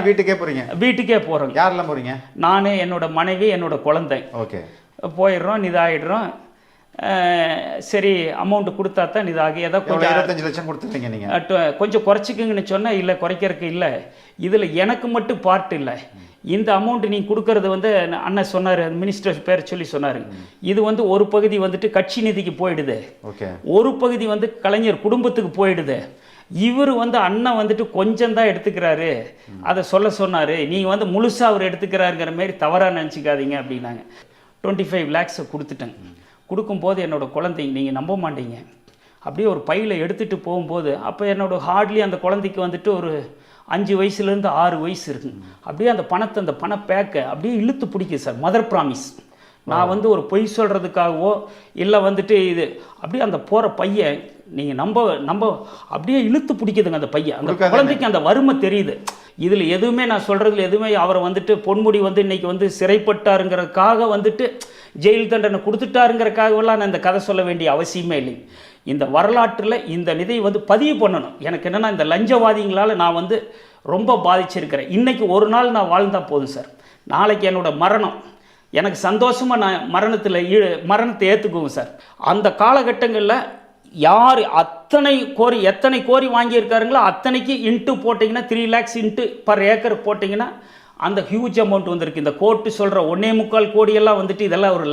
வீட்டுக்கே போறீங்க? வீட்டுக்கே போகிறோம். யாரெல்லாம் போறீங்க? நான், என்னோட மனைவி, என்னோட குழந்தை. ஓகே. போயிடுறோம், இதாகிடுறோம். சரி, அமௌண்ட் கொடுத்தா தான் இதாகி ஏதோ கொஞ்சம் 25 லட்சம் கொடுத்துருக்கீங்க நீங்கள். கொஞ்சம் குறைச்சிக்குங்கன்னு சொன்னால் இல்லை, குறைக்கிறதுக்கு இல்லை. இதில் எனக்கு மட்டும் பார்ட் இல்லை. இந்த அமௌண்ட் நீங்கள் கொடுக்கறது வந்து அண்ணன் சொன்னார், மினிஸ்டர் பேர் சொல்லி சொன்னார், இது வந்து ஒரு பகுதி வந்துட்டு கட்சி நிதிக்கு போயிடுது, ஒரு பகுதி வந்து கலைஞர் குடும்பத்துக்கு போயிடுது. இவர் வந்து அண்ணன் வந்துட்டு கொஞ்சம் தான் எடுத்துக்கிறாரு, அதை சொல்ல சொன்னார். நீங்கள் வந்து முழுசாக அவர் எடுத்துக்கிறாருங்கிற மாதிரி தவறாக நினச்சிக்காதீங்க அப்படின்னாங்க. 25 lakhs கொடுத்துட்டேன். கொடுக்கும்போது என்னோடய குழந்தைங்க, நீங்கள் நம்ப மாட்டீங்க, அப்படியே ஒரு பையில் எடுத்துகிட்டு போகும்போது, அப்போ என்னோடய ஹார்ட்லி அந்த குழந்தைக்கு வந்துட்டு ஒரு 5 வயசுலேருந்து 6 வயசு இருக்குங்க. அப்படியே அந்த பணத்தை, அந்த பண பேக்கை அப்படியே இழுத்து பிடிக்குது சார். Mother promise. நான் வந்து ஒரு பொய் சொல்கிறதுக்காகவோ இல்லை வந்துட்டு இது அப்படியே அந்த போகிற பையன் நீங்கள் நம்ப அப்படியே இழுத்து பிடிக்குதுங்க அந்த பையன். அந்த குழந்தைக்கு அந்த வறுமை தெரியுது. இதில் எதுவுமே நான் சொல்கிறதுல எதுவுமே அவரை வந்துட்டு பொன்முடி வந்து இன்றைக்கி வந்து சிறைப்பட்டாருங்கிறதுக்காக வந்துட்டு ஜெயில் தண்டனை கொடுத்துட்டாருங்கிறக்காகவெல்லாம் நான் இந்த கதை சொல்ல வேண்டிய அவசியமே இல்லை. இந்த வரலாற்றில் இந்த நிதியை வந்து பதிவு பண்ணணும். எனக்கு என்னென்னா, இந்த லஞ்சவாதிகளால் நான் வந்து ரொம்ப பாதிச்சிருக்கிறேன். இன்றைக்கி ஒரு நாள் நான் வாழ்ந்தால் போதும் சார். நாளைக்கு என்னோடய மரணம் எனக்கு சந்தோஷமாக நான் மரணத்தை ஏற்றுக்குவோம் சார். அந்த காலகட்டங்களில் யார் எத்தனை கோரி வாங்கியிருக்காருங்களோ அத்தனைக்கு இன்ட்டு போட்டிங்கன்னா 3 lakhs இன்ட்டு பர் ஏக்கர் போட்டிங்கன்னா அந்த ஹியூஜ் அமௌண்ட் வந்திருக்கு. இந்த கோர்ட்டு சொல்கிற 1.25 கோடியெல்லாம் வந்துட்டு இதெல்லாம் ஒரு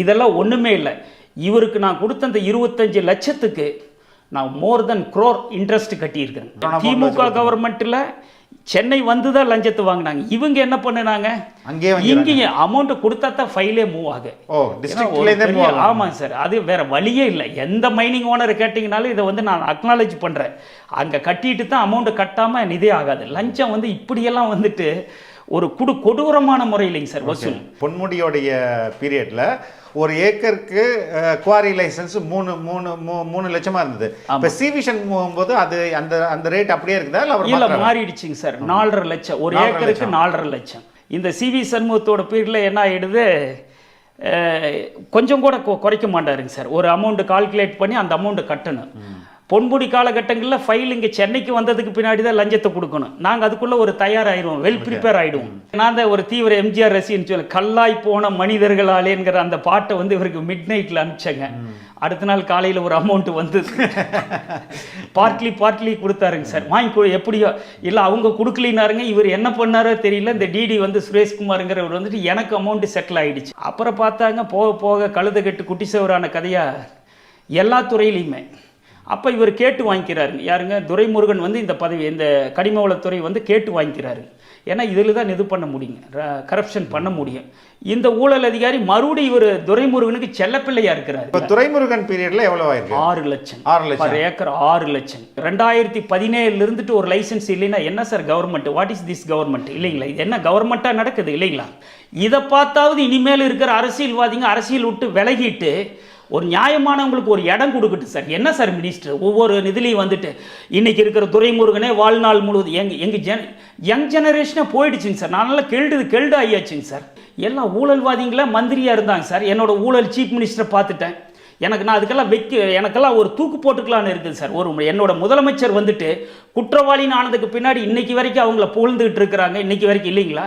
இதெல்லாம் ஒன்றுமே இல்லை. இவருக்கு நான் கொடுத்த அந்த 25 லட்சத்துக்கு நான் மோர் தென் crore இன்ட்ரெஸ்ட் கட்டியிருக்கேன். திமுக கவர்மெண்ட்டில் சென்னை வந்து தான் லஞ்சத்தை வாங்கினாங்க. இவங்க என்ன பண்ணினாங்க, இங்கேயே அமௌண்ட் கொடுத்தா தான் ஃபைலே மூவ் ஆகும். ஆமாங்க சார், அது வேற வழியே இல்லை. எந்த மைனிங் ஓனரை கேட்டிங்கனாலும் இதை வந்து நான் அக்னாலேஜ் பண்ணுறேன். அங்கே கட்டிட்டு தான் அமௌண்ட்டை கட்டாமல் நிதே ஆகாது. லஞ்சம் வந்து இப்படியெல்லாம் வந்துட்டு ஒரு கொடூரமான முறையிலைங்க சார் வசூல். பொன்முடியோடைய பீரியட்ல ஒரு ஏக்கருக்கு குவாரி லைசன்ஸ் 3 லட்சமா இருந்தது. இப்போ சிவிஷன் போகும்போது அது அந்த ரேட் அப்படியே இருக்குதா இல்லை மாறிடுச்சுங்க சார். 4.5 லட்சம் ஒரு ஏக்கருக்கு, 4.5 லட்சம். இந்த சிவி சண்முகத்தோட பீரியடில் என்ன ஆகிடுது, கொஞ்சம் கூட குறைக்க மாட்டாருங்க சார். ஒரு அமௌண்ட் கால்குலேட் பண்ணி அந்த அமௌண்ட்டை கட்டணும். பொன்முடி காலகட்டங்களில் ஃபைல் இங்கே சென்னைக்கு வந்ததுக்கு பின்னாடி தான் லஞ்சத்தை கொடுக்கணும். நாங்கள் அதுக்குள்ளே ஒரு தயாராகிடுவோம், வெல் ப்ரிப்பேர் ஆகிடுவோம். நான் தான் ஒரு தீவிர எம்ஜிஆர் ரசிகன்னு சொல்லி கல்லாய் போன மனிதர்களாலேங்கிற அந்த பாட்டை வந்து இவருக்கு மிட் நைட்டில் அனுப்பிச்சேங்க. அடுத்த நாள் காலையில் ஒரு அமௌண்ட் வந்து பார்ட்லி கொடுத்தாருங்க சார். வாங்கி எப்படியோ இல்லை அவங்க கொடுக்கலினாருங்க. இவர் என்ன பண்ணாரோ தெரியல, இந்த டிடி வந்து சுரேஷ்குமாருங்கிறவர் வந்துட்டு எனக்கு அமௌண்ட்டு செட்டில் ஆகிடுச்சு. அப்புறம் பார்த்தாங்க போக போக கழுத கட்டு குட்டி சவரான கதையாக எல்லா துறையிலையுமே. அப்போ இவர் கேட்டு வாங்கிக்கிறாரு. யாருங்க, துரைமுருகன் வந்து இந்த பதவி, இந்த கனிமவளத்துறை வந்து கேட்டு வாங்கிக்கிறாரு. ஏன்னா இதில் தான் இது பண்ண முடியுங்க, கரப்ஷன் பண்ண முடியும். இந்த ஊழல் அதிகாரி மறுபடியும் இவர் துரைமுருகனுக்கு செல்லப்பிள்ளையா இருக்கிறார். இப்போ துரைமுருகன் பீரியட்ல எவ்வளவு ஆயிருக்கு? 6 லட்சம் பர் ஏக்கர். 6 லட்சம் 2017 இருந்துட்டு ஒரு லைசன்ஸ் இல்லைன்னா என்ன sir government? What is this government? இல்லைங்களா, இது என்ன கவர்மெண்ட்டாக நடக்குது இல்லைங்களா? இதை பார்த்தாவது இனிமேல் இருக்கிற அரசியல்வாதிங்க அரசியல் விட்டு விலகிட்டு ஒரு நியாயமானவங்களுக்கு ஒரு இடம் கொடுக்கட்டு சார். என்ன சார் மினிஸ்டர் ஒவ்வொரு நிதிலையும் வந்துட்டு இன்றைக்கி இருக்கிற துரைமுருகனே வாழ்நாள் முழுவதும் எங்கள் யங் ஜெனரேஷனே போயிடுச்சுங்க சார். நான் நல்லா கெல்டு ஆகியாச்சுங்க சார். எல்லாம் ஊழல்வாதிங்களா மந்திரியாக இருந்தாங்க சார். என்னோட ஊழல் சீஃப் மினிஸ்டரை பார்த்துட்டேன். நான் அதுக்கெல்லாம் எனக்கெல்லாம் ஒரு தூக்கு போட்டுக்கலான்னு இருக்குது சார். என்னோட முதலமைச்சர் வந்துட்டு குற்றவாளின்னு ஆனதுக்கு பின்னாடி இன்னைக்கு வரைக்கும் அவங்கள புகழ்ந்துகிட்டு இருக்கிறாங்க. இன்னைக்கு வரைக்கும் இல்லைங்களா?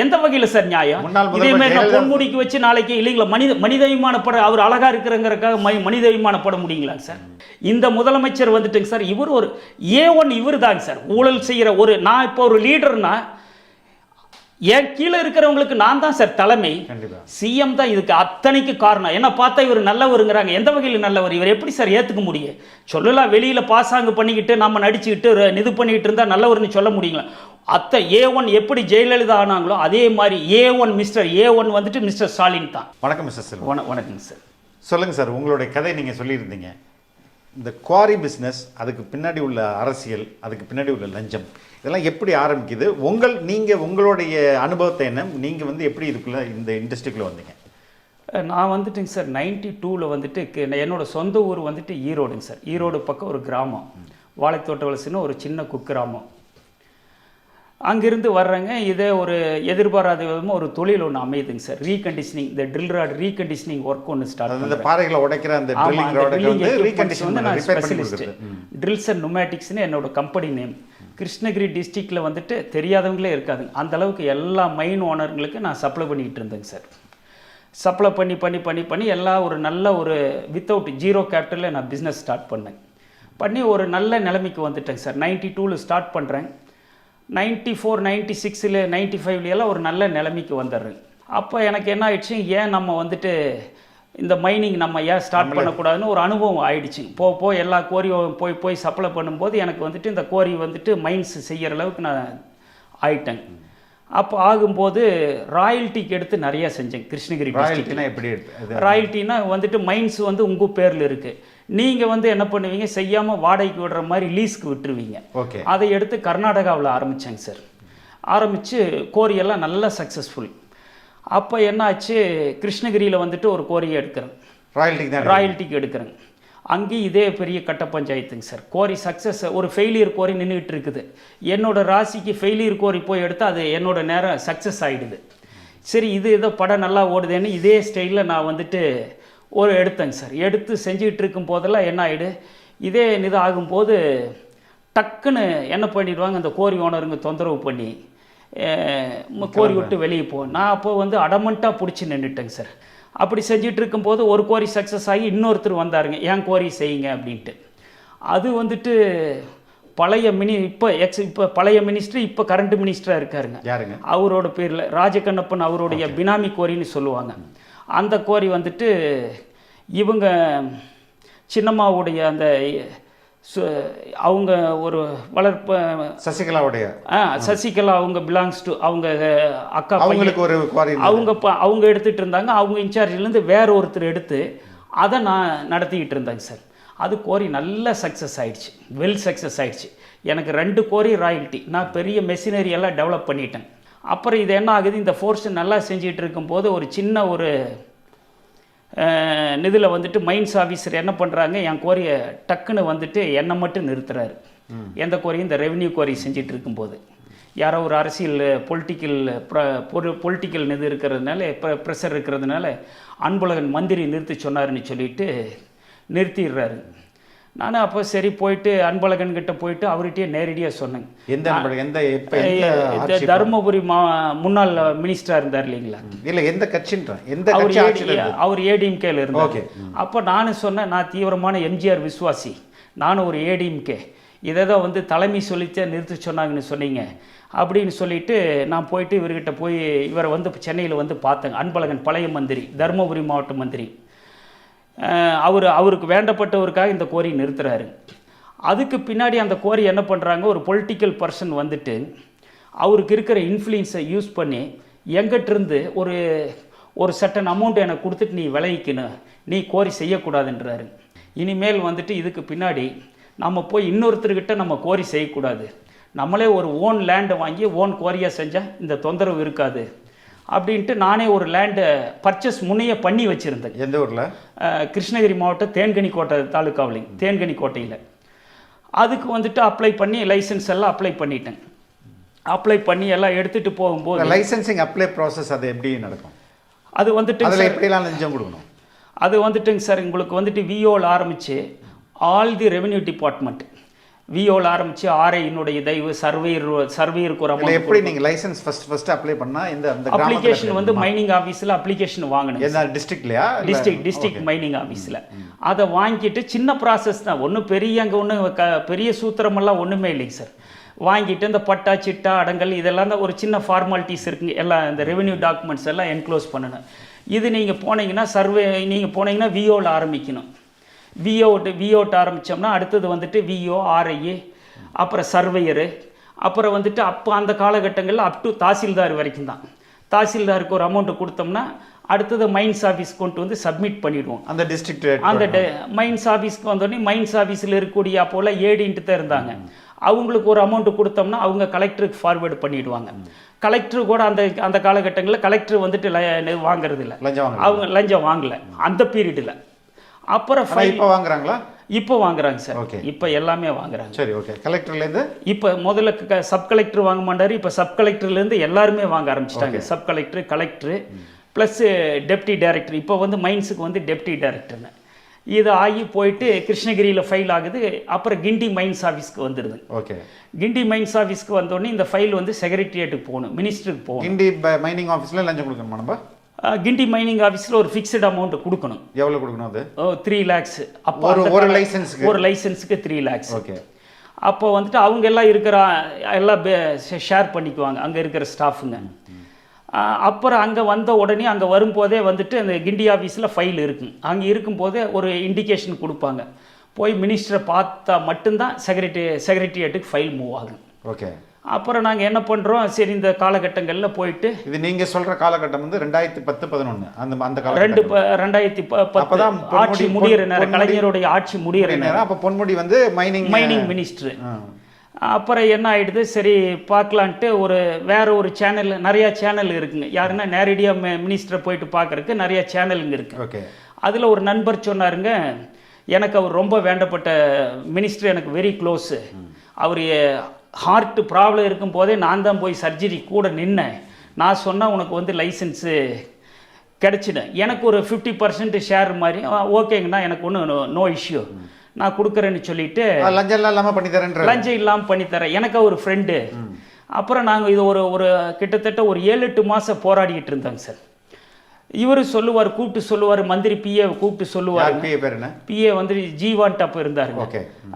எந்த வகையில் சார் நியாயம்? இதே மாதிரி நான் பொன்முடிக்கு வச்சு நாளைக்கு இல்லைங்களா மனிதவிமானப்பட அவர் அழகா இருக்கிறங்கிறக்காக மனிதவிமானப்பட முடியுங்களா சார்? இந்த முதலமைச்சர் வந்துட்டுங்க சார், இவர் ஒரு A1 இவர் தாங்க சார் ஊழல் செய்கிற நான் இப்போ ஒரு லீடர்னா என் கீழே இருக்கிறவங்களுக்கு நான் தான் சார் தலைமை. சிஎம் தான் இதுக்கு அத்தனைக்கு காரணம். என்ன பார்த்தா இவர் நல்லவருங்கிறாங்க. எந்த வகையில் நல்லவர்? இவர் எப்படி சார் ஏற்றுக்க முடியும்? சொல்லலாம், வெளியில் பாசாங்கு பண்ணிக்கிட்டு நம்ம நடிச்சுக்கிட்டு இது பண்ணிக்கிட்டு இருந்தால் நல்லவர்னு சொல்ல முடியுங்களா? A1 எப்படி ஜெயலலிதா ஆனாங்களோ அதே மாதிரி மிஸ்டர் A1 வந்துட்டு மிஸ்டர் ஸ்டாலின் தான். வணக்கம் மிஸ்டர் செல்வம். வணக்கம் சார். சொல்லுங்கள் சார், உங்களுடைய கதை நீங்கள் சொல்லியிருந்தீங்க. இந்த குவாரி பிஸ்னஸ், அதுக்கு பின்னாடி உள்ள அரசியல், அதுக்கு பின்னாடி உள்ள லஞ்சம், இதெல்லாம் எப்படி ஆரம்பிக்குது? உங்களுடைய அனுபவத்தை என்ன? நீங்கள் வந்து எப்படி இதுக்குள்ளே இந்த இண்டஸ்ட்ரிக்குள்ளே வந்தீங்க? நான் வந்துட்டுங்க சார் 92 வந்துட்டு என்னோடய சொந்த ஊர் வந்துட்டு ஈரோடுங்க சார். ஈரோடு பக்கம் ஒரு கிராமம், வாழைத்தோட்ட வலசுன்னு ஒரு சின்ன குக்கிராமம். அங்கிருந்து வர்றேங்க. இதே ஒரு எதிர்பாராத விதமாக ஒரு தொழில் ஒன்று அமையுதுங்க சார். ரீகண்டிஷனிங், இந்த ட்ரில் ராட் ரீகண்டிஷனிங் ஒர்க் ஒன்று ஸ்டார்ட் பண்ணுறது. பாறைகளை உடைக்கிற அந்த ட்ரில்லிங் ராட் வந்து நான் ஸ்பெஷலிஸ்ட். ட்ரில்ஸ் அண்ட் நுமேட்டிக்ஸ்னு என்னோட கம்பெனி நேம். கிருஷ்ணகிரி டிஸ்ட்ரிக்டில் வந்துட்டு தெரியாதவங்களே இருக்காதுங்க. அந்தளவுக்கு எல்லா மைன் ஓனருங்களுக்கு நான் சப்ளை பண்ணிக்கிட்டு இருந்தேங்க சார். சப்ளை பண்ணி எல்லா ஒரு நல்ல ஒரு வித்தவுட் ஜீரோ கேபிட்டலில் நான் பிஸ்னஸ் ஸ்டார்ட் பண்ணி ஒரு நல்ல நிலைமைக்கு வந்துட்டேங்க சார். 92ல் ஸ்டார்ட் பண்ணுறேன். 94, 96, 95 ஒரு நல்ல நிலைமைக்கு வந்துடுறேன். அப்போ எனக்கு என்ன ஆயிடுச்சு, ஏன் நம்ம வந்துட்டு இந்த மைனிங் நம்ம ஏன் ஸ்டார்ட் பண்ணக்கூடாதுன்னு ஒரு அனுபவம் ஆயிடுச்சு. எல்லா கோரியும் போய் சப்ளை பண்ணும்போது எனக்கு வந்துட்டு இந்த கோரி வந்துட்டு மைன்ஸ் செய்கிற அளவுக்கு நான் ஆயிட்டேன். அப்போ ஆகும்போது ராயல்ட்டிக்கு எடுத்து நிறையா செஞ்சேன் கிருஷ்ணகிரி டிஸ்ட்ரிக்ட்னா. எப்படி ராயல்ட்டினா வந்துட்டு மைன்ஸ் வந்து உங்கள் பேரில் இருக்குது, நீங்கள் வந்து என்ன பண்ணுவீங்க, செய்யாமல் வாடகைக்கு விடுற மாதிரி லீஸ்க்கு விட்டுருவீங்க. ஓகே. அதை எடுத்து கர்நாடகாவில் ஆரம்பித்தேங்க சார். ஆரம்பித்து கோரியெல்லாம் நல்லா சக்ஸஸ்ஃபுல். அப்போ என்ன ஆச்சு, கிருஷ்ணகிரியில் வந்துட்டு ஒரு கோரியை எடுக்கிறேன், ராயல்ட்டிக்கு எடுக்கிறேன். அங்கேயும் இதே பெரிய கட்ட பஞ்சாயத்துங்க சார். கோரி சக்ஸஸ், ஒரு ஃபெயிலியர் கோரி நின்றுட்டு இருக்குது. என்னோடய ராசிக்கு ஃபெயிலியர் கோரி போய் எடுத்து அது என்னோடய நேரம் சக்ஸஸ் ஆகிடுது. சரி, இது ஏதோ படம் நல்லா ஓடுதேன்னு இதே ஸ்டைலில் நான் வந்துட்டு எடுத்தேங்க சார். எடுத்து செஞ்சுக்கிட்டு இருக்கும் போதெல்லாம் என்ன ஆகிடு, இதே இது ஆகும்போது டக்குன்னு என்ன பண்ணிடுவாங்க, அந்த கோரி ஓனருங்க தொந்தரவு பண்ணி கோரி விட்டு வெளியே நான் அப்போ வந்து அடமெண்ட்டாக பிடிச்சி நின்றுட்டேங்க சார். அப்படி செஞ்சுட்டு இருக்கும்போது ஒரு கோரி சக்ஸஸ் ஆகி இன்னொருத்தர் வந்தாருங்க, ஏன் கோரி செய்யுங்க அப்படின்ட்டு. அது வந்துட்டு பழைய இப்போ பழைய மினிஸ்டர், இப்போ கரண்ட் மினிஸ்டராக இருக்காருங்க. யாருங்க? அவரோட பேரில் ராஜகண்ணப்பன், அவருடைய பினாமி கோரின்னு சொல்லுவாங்க. அந்த கோரி வந்துட்டு இவங்க சின்னம்மாவுடைய அந்த அவங்க ஒரு வளர்ப்பு சசிகலா அவங்க பிலாங்ஸ் டு அவங்க அக்கா, அவங்க எடுத்துகிட்டு இருந்தாங்க. அவங்க இன்சார்ஜிலேருந்து வேற ஒருத்தர் எடுத்து அதை நான் நடத்திக்கிட்டு இருந்தேங்க சார். அது கோரி நல்ல சக்ஸஸ் ஆகிடுச்சு, வெல் சக்ஸஸ் ஆகிடுச்சு. எனக்கு 2 கோரி ராயல்ட்டி, நான் பெரிய மெஷினரி எல்லாம் டெவலப் பண்ணிட்டேன். அப்புறம் இது என்ன ஆகுது, இந்த ஃபோர்ஸ் நல்லா செஞ்சுக்கிட்டு இருக்கும்போது ஒரு சின்ன ஒரு இதில் வந்துட்டு மைன்ஸ் ஆஃபீஸர் என்ன பண்ணுறாங்க, என் கோரியை டக்குன்னு வந்துட்டு என்னை மட்டும் நிறுத்துறாரு. எந்த கோரியும் இந்த ரெவென்யூ கோரி செஞ்சிட்டு இருக்கும்போது யாரோ ஒரு அரசியல் பொலிட்டிக்கல் இது இருக்கிறதுனால, ப்ரெஷர் இருக்கிறதுனால அன்பழகன் மந்திரி நிறுத்தி சொன்னாருன்னு சொல்லிட்டு நிறுத்திடுறாரு. நான் அப்போ சரி போயிட்டு அன்பழகன் கிட்ட போயிட்டு அவர்கிட்டயே நேரடியாக சொன்னேன். தருமபுரி முன்னாள் மினிஸ்டராக இருந்தார் இல்லைங்களா? இல்லை, எந்த கட்சின்ற அவர் ஏடிஎம்கேல இருந்தார். அப்போ நானும் சொன்னேன், நான் தீவிரமான எம்ஜிஆர் விசுவாசி, நானும் ஒரு ஏடிஎம்கே, இதை தான் வந்து தலைமை சொல்லித்தே நிறுத்தி சொன்னாங்கன்னு சொன்னீங்க அப்படின்னு சொல்லிட்டு நான் போயிட்டு இவர்கிட்ட போய் இவரை வந்து சென்னையில் வந்து பார்த்தேங்க. அன்பழகன் பழைய மந்திரி, தருமபுரி மாவட்ட மந்திரி. அவருக்கு வேண்டப்பட்டவருக்காக இந்த கோரி நிறுத்துறாரு. அதுக்கு பின்னாடி அந்த கோரி என்ன பண்ணுறாங்க, ஒரு பொலிட்டிக்கல் பர்சன் வந்துட்டு அவருக்கு இருக்கிற இன்ஃப்ளூயன்ஸை யூஸ் பண்ணி எங்கிட்டிருந்து ஒரு சட்டன் அமௌண்ட் எனக்கு கொடுத்துட்டு நீ விளைவிக்கணும், நீ கோரி செய்யக்கூடாதுன்றாரு. இனிமேல் வந்துட்டு இதுக்கு பின்னாடி நம்ம போய் இன்னொருத்தர்கிட்ட நம்ம கோரி செய்யக்கூடாது, நம்மளே ஒரு ஓன் லேண்டை வாங்கி ஓன் கோரியாக செஞ்சால் இந்த தொந்தரவு இருக்காது அப்படின்ட்டு நானே ஒரு லேண்டை பர்ச்சேஸ் முன்னையே பண்ணி வச்சுருந்தேன். எந்த ஊரில்? கிருஷ்ணகிரி மாவட்டம் தேன்கனிக்கோட்டை தாலுக்காவிலைங்க, தேன்கனிக்கோட்டையில். அதுக்கு வந்துட்டு அப்ளை பண்ணி லைசன்ஸ் எல்லாம் அப்ளை பண்ணிட்டேன். அப்ளை பண்ணி எல்லாம் எடுத்துகிட்டு போகும்போது லைசன்சிங் அப்ளை ப்ராசஸ் அது எப்படி நடக்கும்? அது வந்துட்டு எப்படிலாம் லஞ்சம் கொடுக்கணும்? அது வந்துட்டுங்க சார், உங்களுக்கு வந்துட்டு விஓவில் ஆரம்பித்து ஆல் தி ரெவென்யூ டிபார்ட்மெண்ட், விஓவில் ஆரம்பித்து ஆர்ஐனுடைய தயவு, சர்வேயருக்கு ஒரு அமௌண்ட். எப்படி நீங்கள் லைசன்ஸ் ஃபர்ஸ்ட் அப்ளை பண்ணால் இந்த அப்ளிகேஷன் வந்து மைனிங் ஆஃபீஸில் அப்ளிகேஷன் வாங்கணும். டிஸ்ட்ரிக்ட்லையா? டிஸ்ட்ரிக்ட் மைனிங் ஆஃபீஸில் அதை வாங்கிட்டு சின்ன ப்ராசஸ் தான், ஒன்றும் பெரிய அங்கே ஒன்றும் பெரிய சூத்திரமெல்லாம் ஒன்றுமே இல்லைங்க சார். வாங்கிட்டு இந்த பட்டா சிட்டா அடங்கல் இதெல்லாம் தான் ஒரு சின்ன ஃபார்மாலிட்டிஸ் இருக்குங்க. எல்லாம் இந்த ரெவென்யூ டாக்குமெண்ட்ஸ் எல்லாம் என்க்ளோஸ் பண்ணணும். இது நீங்கள் போனீங்கன்னா நீங்கள் போனீங்கன்னா விஓவில் ஆரம்பிக்கணும். விஓட்டு ஆரம்பித்தோம்னா அடுத்தது வந்துட்டு விஓ, ஆர்ஐஏ, அப்புறம் சர்வேயரு, அப்புறம் வந்துட்டு அப்போ அந்த காலகட்டங்களில் அப் டு தாசில்தார் வரைக்கும் தான். தாசில்தாருக்கு ஒரு அமௌண்ட்டு கொடுத்தோம்னா அடுத்தது மைன்ஸ் ஆஃபீஸ் கொண்டு வந்து சப்மிட் பண்ணிவிடுவோம். அந்த டிஸ்ட்ரிக்ட் அந்த மைன்ஸ் ஆஃபீஸ்க்கு வந்தோடனே மைன்ஸ் ஆஃபீஸில் இருக்கக்கூடிய அப்போல ஏடின்ட்டு தான் இருந்தாங்க. அவங்களுக்கு ஒரு அமௌண்ட்டு கொடுத்தோம்னா அவங்க கலெக்டருக்கு ஃபார்வேர்டு பண்ணிவிடுவாங்க. கலெக்டர் கூட அந்த காலகட்டங்களில் கலெக்டர் வந்துட்டு வாங்குறது இல்லை, அவங்க லஞ்சம் வாங்கலை அந்த பீரியடில். அப்புறம் இப்போ வாங்குறாங்களா? இப்போ வாங்குறாங்க சார். இப்போ எல்லாமே வாங்குறாங்க. சரி, ஓகே. கலெக்டர்லேருந்து இப்போ முதல்ல சப் கலெக்டர் வாங்க மாட்டார், இப்போ சப் கலெக்டர்லேருந்து எல்லாருமே வாங்க ஆரம்பிச்சிட்டாங்க. Sub collector, collector plus deputy director. இப்போ வந்து மைன்ஸுக்கு வந்து டெப்டி டைரக்டர்னு இது ஆகி போயிட்டு கிருஷ்ணகிரியில் ஃபைல் ஆகுது. அப்புறம் கிண்டி மைன்ஸ் ஆஃபீஸ்க்கு வந்துடுது. ஓகே. கிண்டி மைன்ஸ் ஆஃபீஸ்க்கு வந்தோடனே இந்த ஃபைல் வந்து செக்ரட்டரியேட்டுக்கு போகணும், மினிஸ்டருக்கு போகணும். கிண்டி மைனிங் ஆஃபீஸில் லஞ்சம் கொடுக்கணுமா நம்ம? கிண்டி மைனிங் ஆஃபீஸில் ஒரு ஃபிக்ஸ்டு அமௌண்ட் கொடுக்கணும். எவ்வளோ கொடுக்கணும் அது? 3 lakhs. அப்போ ஒரு லைசன்ஸுக்கு? ஒரு லைசன்ஸுக்கு 3 lakhs. ஓகே. அப்போ வந்துட்டு அவங்க எல்லாம் இருக்கிற எல்லாம் ஷேர் பண்ணிக்குவாங்க அங்கே இருக்கிற ஸ்டாஃபுங்க. அப்புறம் அங்கே வந்த உடனே அங்கே வரும்போதே வந்துட்டு அந்த கிண்டி ஆஃபீஸில் ஃபைல் இருக்குங்க. அங்கே இருக்கும்போதே ஒரு இண்டிகேஷன் கொடுப்பாங்க. போய் மினிஸ்டரை பார்த்தா மட்டும்தான் செக்ரட்டரியேட்டுக்கு ஃபைல் மூவ் ஆகும். ஓகே. அப்புறம் நாங்கள் என்ன பண்ணுறோம், சரி இந்த காலகட்டங்களில் போயிட்டு இது நீங்கள் சொல்கிற காலகட்டம் வந்து 2010-11 அந்த காலகட்டம். 2010 ஆட்சி முடிகிற நேரம், கலைஞருடைய ஆட்சி முடிகிற நேரம். அப்போ பொன்முடி வந்து மைனிங் மினிஸ்டர். அப்புறம் என்ன ஆகிடுது, சரி பார்க்கலான்ட்டு வேற ஒரு சேனல், நிறையா சேனல் இருக்குங்க. யாருன்னா நேரடியாக மினிஸ்டரை போயிட்டு பார்க்குறதுக்கு நிறையா சேனலுங்க இருக்குது. ஓகே. அதில் ஒரு நண்பர் சொன்னாருங்க, எனக்கு அவர் ரொம்ப வேண்டப்பட்ட மினிஸ்டர், எனக்கு வெரி க்ளோஸு. அவர் ஹார்ட் ப்ராப்ளம் இருக்கும் போதே நான் தான் போய் சர்ஜரி கூட நின்னேன். நான் சொன்னால் உனக்கு வந்து லைசன்ஸு கிடச்சிடும், எனக்கு ஒரு 50% ஷேர் மாதிரி. ஓகேங்கண்ணா, எனக்கு ஒன்றும் நோ இஷ்யூ, நான் கொடுக்குறேன்னு சொல்லிட்டு லஞ்சம் இல்லாமல் பண்ணித்தரேன், லஞ்சம் இல்லாமல் பண்ணித்தரேன், எனக்கு ஒரு ஃப்ரெண்டு. அப்புறம் நாங்கள் இது ஒரு கிட்டத்தட்ட ஒரு 7-8 மாதம் போராடிக்கிட்டு இருந்தாங்க சார். இவர் சொல்லுவார், கூப்பிட்டு சொல்லுவார், மந்திரி பிஏ கூப்பிட்டு சொல்லுவார். பிஏ வந்து ஜீவான்ட்டு அப்போ இருந்தாருங்க.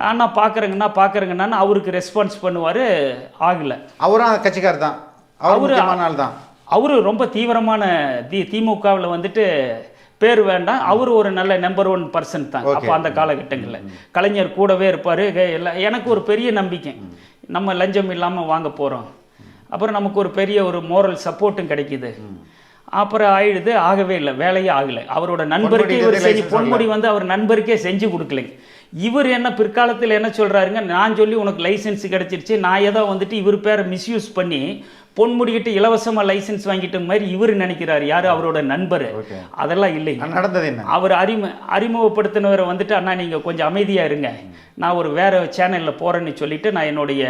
ஆனால் பார்க்குறேங்கண்ணா அவருக்கு ரெஸ்பான்ஸ் பண்ணுவார், ஆகலை. அவரும் கட்சிக்காரர் தான், அவரு ரொம்ப தீவிரமான திமுகவில் வந்துட்டு பேர் வேண்டாம், அவர் ஒரு நல்ல நம்பர் 1 பர்சன் தான் அப்போ அந்த காலகட்டங்களில். கலைஞர் கூடவே இருப்பார். எனக்கு ஒரு பெரிய நம்பிக்கை, நம்ம லஞ்சம் இல்லாமல் வாங்க போகிறோம், அப்புறம் நமக்கு ஒரு பெரிய ஒரு மோரல் சப்போர்ட்டும் கிடைக்கிது. அப்புறம் ஆயிடுது, ஆகவே இல்லை, வேலையே ஆகலை. அவரோட நண்பருக்கே இவர் செஞ்சு, பொன்முடி வந்து அவர் நண்பருக்கே செஞ்சு கொடுக்கலைங்க. இவர் என்ன பிற்காலத்தில் என்ன சொல்கிறாருங்க, நான் சொல்லி உனக்கு லைசன்ஸ் கிடச்சிருச்சு, நான் ஏதோ வந்துட்டு இவர் பேரை மிஸ்யூஸ் பண்ணி பொன்முடிக்கிட்டு இலவசமாக லைசன்ஸ் வாங்கிட்ட மாதிரி இவர் நினைக்கிறார். யார்? அவரோட நண்பர். அதெல்லாம் இல்லை. நடந்தது என்ன, அவர் அறிமுகப்படுத்தினவரை வந்துட்டு, அண்ணா நீங்கள் கொஞ்சம் அமைதியாக இருங்க, நான் ஒரு வேறு சேனலில் போகிறேன்னு சொல்லிவிட்டு நான் என்னுடைய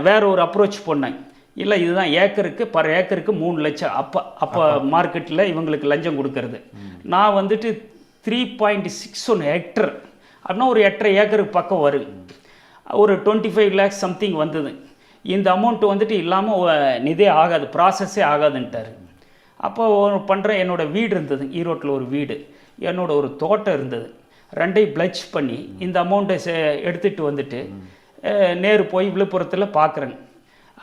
வேற ஒரு அப்ரோச் பண்ணேன். இல்லை, இதுதான் ஏக்கருக்கு 3 லட்சம். அப்போ மார்க்கெட்டில் இவங்களுக்கு லஞ்சம் கொடுக்கறது. நான் வந்துட்டு 3.61 ஹெக்டர் அப்படின்னா ஒரு 8.5 ஏக்கருக்கு பக்கம் வரும். ஒரு 25 lakhs சம்திங் வந்தது. இந்த அமௌண்ட்டு வந்துட்டு இல்லாமல் நிதே ஆகாது, ப்ராசஸே ஆகாதுன்ட்டார். அப்போ பண்ணுற என்னோடய வீடு இருந்தது ஈரோட்டில், ஒரு வீடு, என்னோட ஒரு தோட்டம் இருந்தது. ரெண்டையும் பிளட்ஜ் பண்ணி இந்த அமௌண்ட்டை எடுத்துகிட்டு வந்துட்டு நேரு போய் விழுப்புரத்தில் பார்க்குறேங்க.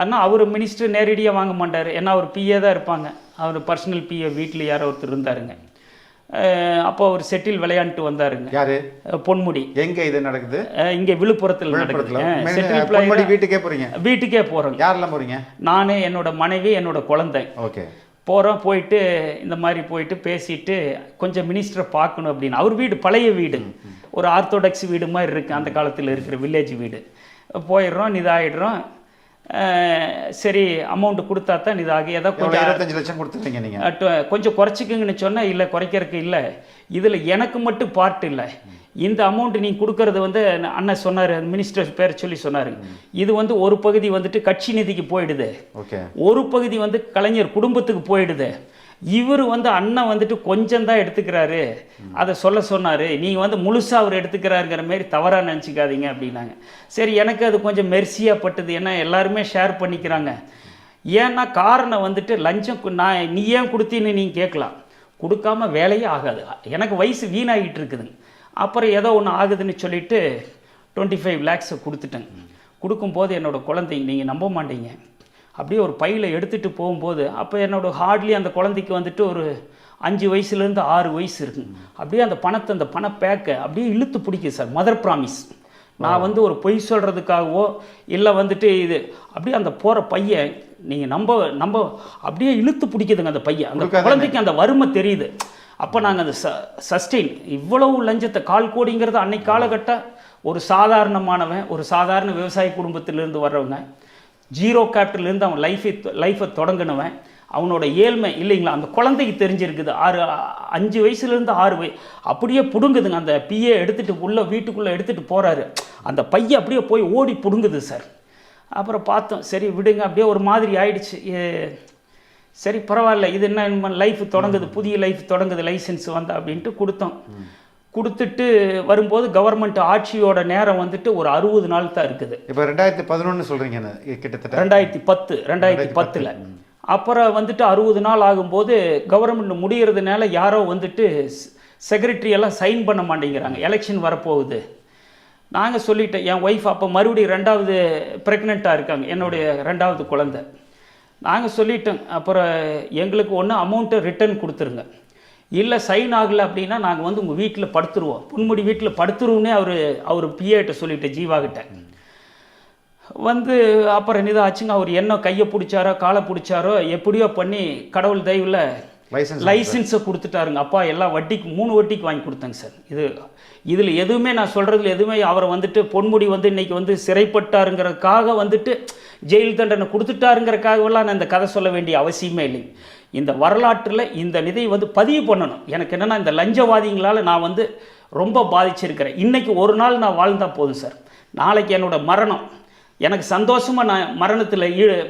ஆனால் அவர் மினிஸ்டர் நேரடியாக வாங்க மாட்டார், ஏன்னா அவர் பிஏ தான் இருப்பாங்க. அவர் பர்சனல் பிஏ வீட்டில் யாரோ ஒருத்தர் இருந்தாருங்க. அப்போ அவர் செட்டில் விளையாண்டுட்டு வந்தாருங்க. யாரு? பொன்முடி. எங்கே இது நடக்குது? இங்கே விழுப்புரத்தில் நடக்குது. வீட்டுக்கே போகிறீங்க? வீட்டுக்கே போகிறோம். யாரெல்லாம் போகிறீங்க? நான், என்னோட மனைவி, என்னோட குழந்தை. ஓகே. போகிறோம். போயிட்டு இந்த மாதிரி போயிட்டு பேசிட்டு கொஞ்சம் மினிஸ்டரை பார்க்கணும் அப்படின்னு. அவர் வீடு பழைய வீடு, ஒரு ஆர்த்தோடாக்ஸ் வீடு மாதிரி இருக்குது, அந்த காலத்தில் இருக்கிற வில்லேஜ் வீடு. போயிடுறோம், இதாகிடுறோம். சரி அமௌண்ட் கொடுத்தா தான் இதாகி, ஏதோ கொஞ்சம் 25 லட்சம் கொடுத்துருங்க நீங்கள், கொஞ்சம் குறைச்சிக்குங்கன்னு சொன்னால், இல்லை குறைக்கிறதுக்கு இல்லை, இதில் எனக்கு மட்டும் பார்ட் இல்லை, இந்த அமௌண்ட் நீங்கள் கொடுக்கறது வந்து அண்ணன் சொன்னார், மினிஸ்டர் பேர் சொல்லி சொன்னார், இது வந்து ஒரு பகுதி வந்துட்டு கட்சி நிதிக்கு போயிடுது, ஒரு பகுதி வந்து கலைஞர் குடும்பத்துக்கு போயிடுது. இவர் வந்து அண்ணன் வந்துட்டு கொஞ்சம் தான் எடுத்துக்கிறாரு, அதை சொன்னார், நீங்கள் வந்து முழுசாக அவர் எடுத்துக்கிறாருங்கிற மாரி தவறாக நினச்சிக்காதீங்க அப்படின்னாங்க. சரி, எனக்கு அது கொஞ்சம் மெர்சியாக பட்டுது, ஏன்னா எல்லாருமே ஷேர் பண்ணிக்கிறாங்க. ஏன்னா காரணம் வந்துட்டு லஞ்சம் நீ ஏன் கொடுத்தீன்னு நீங்கள் கேட்கலாம், கொடுக்காம வேலையே ஆகாது, எனக்கு வயசு வீணாகிட்டு இருக்குதுங்க. அப்புறம் ஏதோ ஒன்று ஆகுதுன்னு சொல்லிவிட்டு 25 lakhs கொடுத்துட்டேங்க. கொடுக்கும்போது என்னோடய குழந்தை, நீங்கள் நம்ப மாட்டீங்க, அப்படியே ஒரு பையில் எடுத்துகிட்டு போகும்போது, அப்போ என்னோடய ஹார்ட்லி அந்த குழந்தைக்கு வந்துட்டு ஒரு 5 வயசுலேருந்து 6 வயசு இருக்குங்க. அப்படியே அந்த பணத்தை, அந்த பண பேக்கை அப்படியே இழுத்து பிடிக்குது சார். மதர் ப்ராமிஸ், நான் வந்து ஒரு பொய் சொல்கிறதுக்காகவோ இல்லை வந்துட்டு இது அப்படியே அந்த போகிற பையன் நீங்கள் நம்ப அப்படியே இழுத்து பிடிக்குதுங்க அந்த பையன். அந்த குழந்தைக்கு அந்த வறுமை தெரியுது. அப்போ நாங்கள் அந்த சஸ்டெயின் இவ்வளவு லஞ்சத்தை, 1/4 கோடிங்கிறது அன்னைக்கு காலகட்டம் ஒரு சாதாரணமானவன், ஒரு சாதாரண விவசாய குடும்பத்திலேருந்து வர்றவங்க, 0 கேபிட்டல்லேருந்து அவன் லைஃப்பை தொடங்கினவன், அவனோட ஏழ்மை இல்லைங்களா அந்த குழந்தைக்கு தெரிஞ்சிருக்குது. 5 வயசுலேருந்து 6 அப்படியே பிடுங்குதுங்க. அந்த பிஏ எடுத்துகிட்டு வீட்டுக்குள்ளே எடுத்துகிட்டு போகிறாரு, அந்த பையன் அப்படியே போய் ஓடி பிடுங்குது சார். அப்புறம் பார்த்தோம், சரி விடுங்க, அப்படியே ஒரு மாதிரி ஆயிடுச்சு. சரி பரவாயில்ல, இது என்ன லைஃப் தொடங்குது, புதிய லைஃப் தொடங்குது, லைசன்ஸ் வந்தா அப்படின்ட்டு கொடுத்தோம். கொடுத்துட்டு வரும்போது கவர்மெண்ட் ஆட்சியோட நேரம் வந்துட்டு ஒரு 60 நாள் தான் இருக்குது. இப்போ 2011 சொல்கிறீங்க கிட்டத்தட்ட 2010 அப்புறம் வந்துட்டு 60 நாள் ஆகும்போது கவர்மெண்ட் முடிகிறதுனால யாரோ வந்துட்டு செக்ரட்டரி எல்லாம் சைன் பண்ண மாட்டேங்கிறாங்க, எலெக்ஷன் வரப்போகுது. நாங்கள் சொல்லிட்டேன், என் ஒய்ஃப் அப்போ மறுபடியும் 2வது ப்ரெக்னெண்ட்டாக இருக்காங்க, என்னுடைய 2வது குழந்தை. நாங்கள் சொல்லிட்டோம், அப்புறம் எங்களுக்கு ஒன்று அமௌண்ட்டை ரிட்டர்ன் கொடுத்துருங்க, இல்லை சைன் ஆகலை அப்படின்னா நாங்கள் வந்து உங்கள் வீட்டில் படுத்துருவோம், பொன்முடி வீட்டில் படுத்துருவோன்னே அவர் பிஏட்ட சொல்லிவிட்டேன், ஜீவாகிட்ட வந்து. அப்புறம் இதாச்சுங்க, அவர் என்ன கையை பிடிச்சாரோ காலை பிடிச்சாரோ எப்படியோ பண்ணி கடவுள் தயவில் லைசன்ஸை கொடுத்துட்டாருங்க. அப்பா எல்லாம் வட்டிக்கு 3 வட்டிக்கு வாங்கி கொடுத்தாங்க சார். இதில் எதுவுமே நான் சொல்கிறதுல எதுவுமே அவரை வந்துட்டு பொன்முடி வந்து இன்றைக்கி வந்து சிறைப்பட்டாருங்கிறதுக்காக வந்துட்டு ஜெயில் தண்டனை கொடுத்துட்டாருங்கிறதுக்காகவெல்லாம் நான் இந்த கதை சொல்ல வேண்டிய அவசியமே இல்லை. இந்த வரலாற்றில் இந்த நிதியை வந்து பதிவு பண்ணணும். எனக்கு என்னென்னா, இந்த லஞ்சவாதிகளால் நான் வந்து ரொம்ப பாதிச்சிருக்கிறேன். இன்றைக்கி ஒரு நாள் நான் வாழ்ந்தால் போதும் சார், நாளைக்கு என்னோடய மரணம் எனக்கு சந்தோஷமாக நான்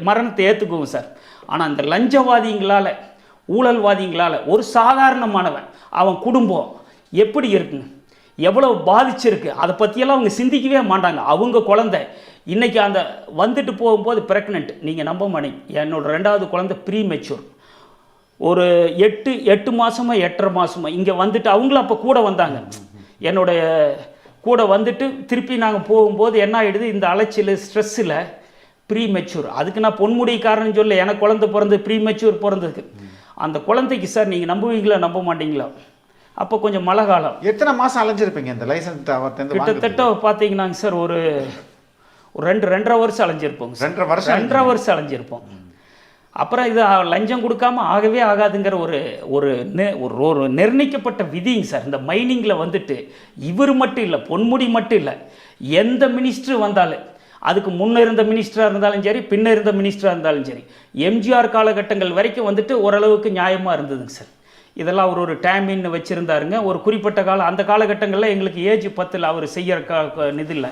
மரணத்தை ஏற்றுக்குவேன் சார். ஆனால் இந்த லஞ்சவாதிகளால் ஊழல்வாதிகளால் ஒரு சாதாரணமானவன் அவன் குடும்பம் எப்படி இருக்குங்க, எவ்வளோ பாதிச்சிருக்கு, அதை பற்றியெல்லாம் அவங்க சிந்திக்கவே மாட்டாங்க. அவங்க குழந்தை இன்றைக்கி அந்த வந்துட்டு போகும்போது ப்ரெக்னென்ட், நீங்கள் நம்ப மாட்டீங்க, என்னோடய 2வது குழந்தை ப்ரீ மெச்சூர், ஒரு 8 மாதமோ 8.5 மாதமோ இங்கே வந்துட்டு அவங்களும் அப்போ கூட வந்தாங்க, என்னுடைய கூட வந்துட்டு திருப்பி நாங்கள் போகும்போது என்ன ஆகிடுது, இந்த அலைச்சல் ஸ்ட்ரெஸ்ஸில் ப்ரீ மெச்சூர். அதுக்கு நான் பொன்முடிக்காரன்னு சொல்ல, எனக்கு குழந்தை பிறந்து ப்ரீ மெச்சூர் பிறந்ததுக்கு அந்த குழந்தைக்கு சார் நீங்கள் நம்புவீங்களா நம்ப மாட்டீங்களா, அப்போ கொஞ்சம் மழை காலம். எத்தனை மாதம் அலைஞ்சிருப்பீங்க இந்த லைசன்ஸ்? கிட்டத்தட்ட பார்த்தீங்கன்னாங்க சார் ஒரு 2.5 வருஷம் அலைஞ்சிருப்போங்க. 2.5 வருஷம் அலைஞ்சிருப்போம். அப்புறம் இது லஞ்சம் கொடுக்காம ஆகவே ஆகாதுங்கிற ஒரு நிர்ணயிக்கப்பட்ட விதிங்க சார். இந்த மைனிங்கில் வந்துட்டு இவர் மட்டும் இல்லை, பொன்முடி மட்டும் இல்லை, எந்த மினிஸ்டர் வந்தாலும், அதுக்கு முன்னே இருந்த மினிஸ்டராக இருந்தாலும் சரி, பின்ன இருந்த மினிஸ்டராக இருந்தாலும் சரி, எம்ஜிஆர் காலகட்டங்கள் வரைக்கும் வந்துட்டு ஓரளவுக்கு நியாயமாக இருந்ததுங்க சார். இதெல்லாம் ஒரு டைமின்னு வச்சுருந்தாருங்க. ஒரு குறிப்பிட்ட காலம், அந்த காலகட்டங்களில் எங்களுக்கு ஏஜ் 10 அவர் செய்கிற நிதியில்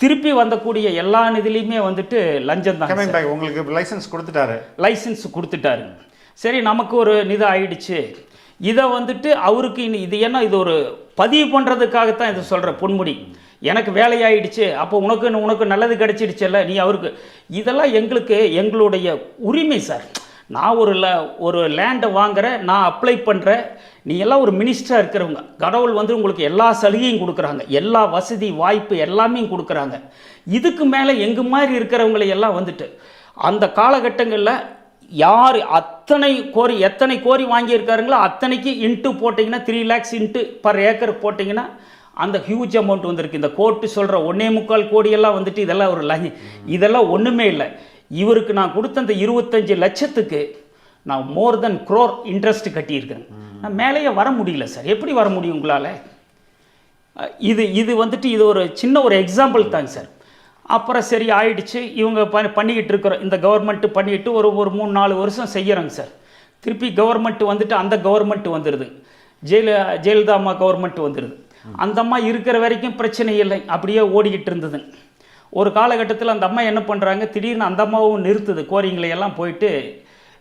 திருப்பி வந்தக்கூடிய எல்லா நிதிலையுமே வந்துட்டு லஞ்சம் தான். உங்களுக்கு லைசன்ஸ் கொடுத்துட்டாரு. சரி, நமக்கு ஒரு நிதி ஆயிடுச்சு. இதை வந்துட்டு அவருக்கு இது என்ன, இது ஒரு பதிவு பண்ணுறதுக்காகத்தான் இதை சொல்கிற பொன்முடி, எனக்கு வேலையாயிடுச்சு, அப்போ உனக்கு நல்லது கிடைச்சிடுச்சல்ல, நீ அவருக்கு, இதெல்லாம் எங்களுடைய உரிமை சார். நான் ஒரு லேண்டை வாங்குறேன், நான் அப்ளை பண்ணுறேன், நீ எல்லாம் ஒரு மினிஸ்டராக இருக்கிறவங்க, கடவுள் வந்து உங்களுக்கு எல்லா சலுகையும் கொடுக்குறாங்க, எல்லா வசதி வாய்ப்பு எல்லாமே கொடுக்குறாங்க. இதுக்கு மேலே எங்கள் மாதிரி இருக்கிறவங்களை எல்லாம் வந்துட்டு அந்த காலகட்டங்களில் யார் எத்தனை கோரி வாங்கியிருக்காருங்களோ அத்தனைக்கு இன்ட்டு போட்டிங்கன்னா 3 lakhs இன்ட்டு பர் ஏக்கர் போட்டிங்கன்னா அந்த ஹியூஜ் அமௌண்ட் வந்திருக்கு. இந்த கோர்ட்டு சொல்கிற 1.25 கோடியெல்லாம் வந்துட்டு இதெல்லாம் ஒன்றுமே இல்லை. இவருக்கு நான் கொடுத்த அந்த 25 லட்சத்துக்கு நான் மோர் தென் crore இன்ட்ரெஸ்ட் கட்டியிருக்கேன். நான் மேலேயே வர முடியல சார். எப்படி வர முடியும் உங்களால்? இது வந்துட்டு இது ஒரு சின்ன ஒரு எக்ஸாம்பிள் தாங்க சார். அப்புறம் சரி ஆயிடுச்சு, இவங்க பண்ணிக்கிட்டு இருக்கிறோம், இந்த கவர்மெண்ட்டு பண்ணிட்டு ஒரு 3-4 வருஷம் செய்கிறாங்க சார். திருப்பி கவர்மெண்ட்டு வந்துட்டு அந்த கவர்மெண்ட்டு வந்துடுது, ஜெயலலிதா அம்மா கவர்மெண்ட்டு வந்துடுது. அந்த அம்மா இருக்கிற வரைக்கும் பிரச்சனை இல்லை, அப்படியே ஓடிக்கிட்டு இருந்தது. ஒரு காலகட்டத்தில் அந்த அம்மா என்ன பண்ணுறாங்க, திடீர்னு அந்த அம்மாவும் நிறுத்துது கோரிங்களை எல்லாம். போயிட்டு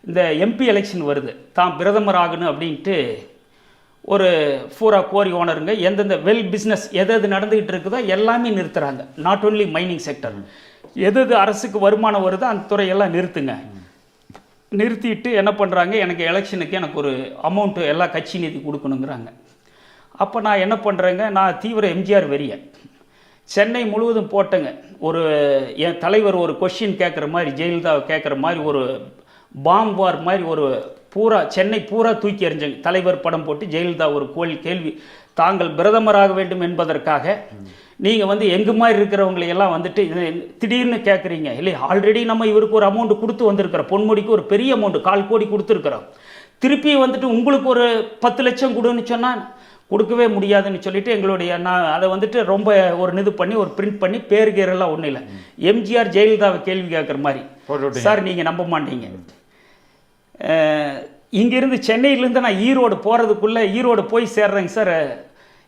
இந்த எம்பி எலெக்ஷன் வருது, தான் பிரதமர் ஆகணும் அப்படின்ட்டு ஒரு பூரா கோரி ஓனருங்க எந்தெந்த பிஸ்னஸ் எது நடந்துக்கிட்டு இருக்குதோ எல்லாமே நிறுத்துகிறாங்க. நாட் ஓன்லி மைனிங் செக்டர், எது அரசுக்கு வருமானம் வருதோ அந்த துறையெல்லாம் நிறுத்துங்க. நிறுத்திட்டு என்ன பண்ணுறாங்க, எனக்கு எலெக்ஷனுக்கு எனக்கு ஒரு அமௌண்ட்டு எல்லா கட்சி நிதி கொடுக்கணுங்கிறாங்க. அப்போ நான் என்ன பண்ணுறேங்க, நான் தீவிர எம்ஜிஆர் வெறியன், சென்னை முழுவதும் போட்டேங்க. என் தலைவர் ஒரு கொஷின் கேட்குற மாதிரி, ஜெயலலிதா கேட்குற மாதிரி ஒரு பாம் வார் மாதிரி ஒரு சென்னை பூரா தூக்கி எறிஞ்சங்க. தலைவர் படம் போட்டு ஜெயலலிதா ஒரு கேள்வி, தாங்கள் பிரதமராக வேண்டும் என்பதற்காக நீங்கள் வந்து எங்கள் மாதிரி இருக்கிறவங்களையெல்லாம் வந்துட்டு திடீர்னு கேட்குறீங்க இல்லை, ஆல்ரெடி நம்ம இவருக்கு ஒரு அமௌண்ட் கொடுத்து வந்திருக்கிறோம், பொன்முடிக்கு ஒரு பெரிய அமௌண்ட் 4 கோடி கொடுத்துருக்குறோம், திருப்பி வந்துட்டு உங்களுக்கு ஒரு 10 லட்சம் கொடுன்னு சொன்னால் கொடுக்கவே முடியாதுன்னு சொல்லிட்டு நான் அதை வந்துட்டு ரொம்ப இது பண்ணி ஒரு பிரிண்ட் பண்ணி பேருகேரெல்லாம் ஒன்றும் இல்லை, எம்ஜிஆர் ஜெயலலிதாவை கேள்வி கேட்குற மாதிரி. சார் நீங்கள் நம்ப மாட்டீங்க, இங்கேருந்து சென்னையிலேருந்து நான் ஈரோடு போகிறதுக்குள்ளே, ஈரோடு போய் சேர்றேங்க சார்,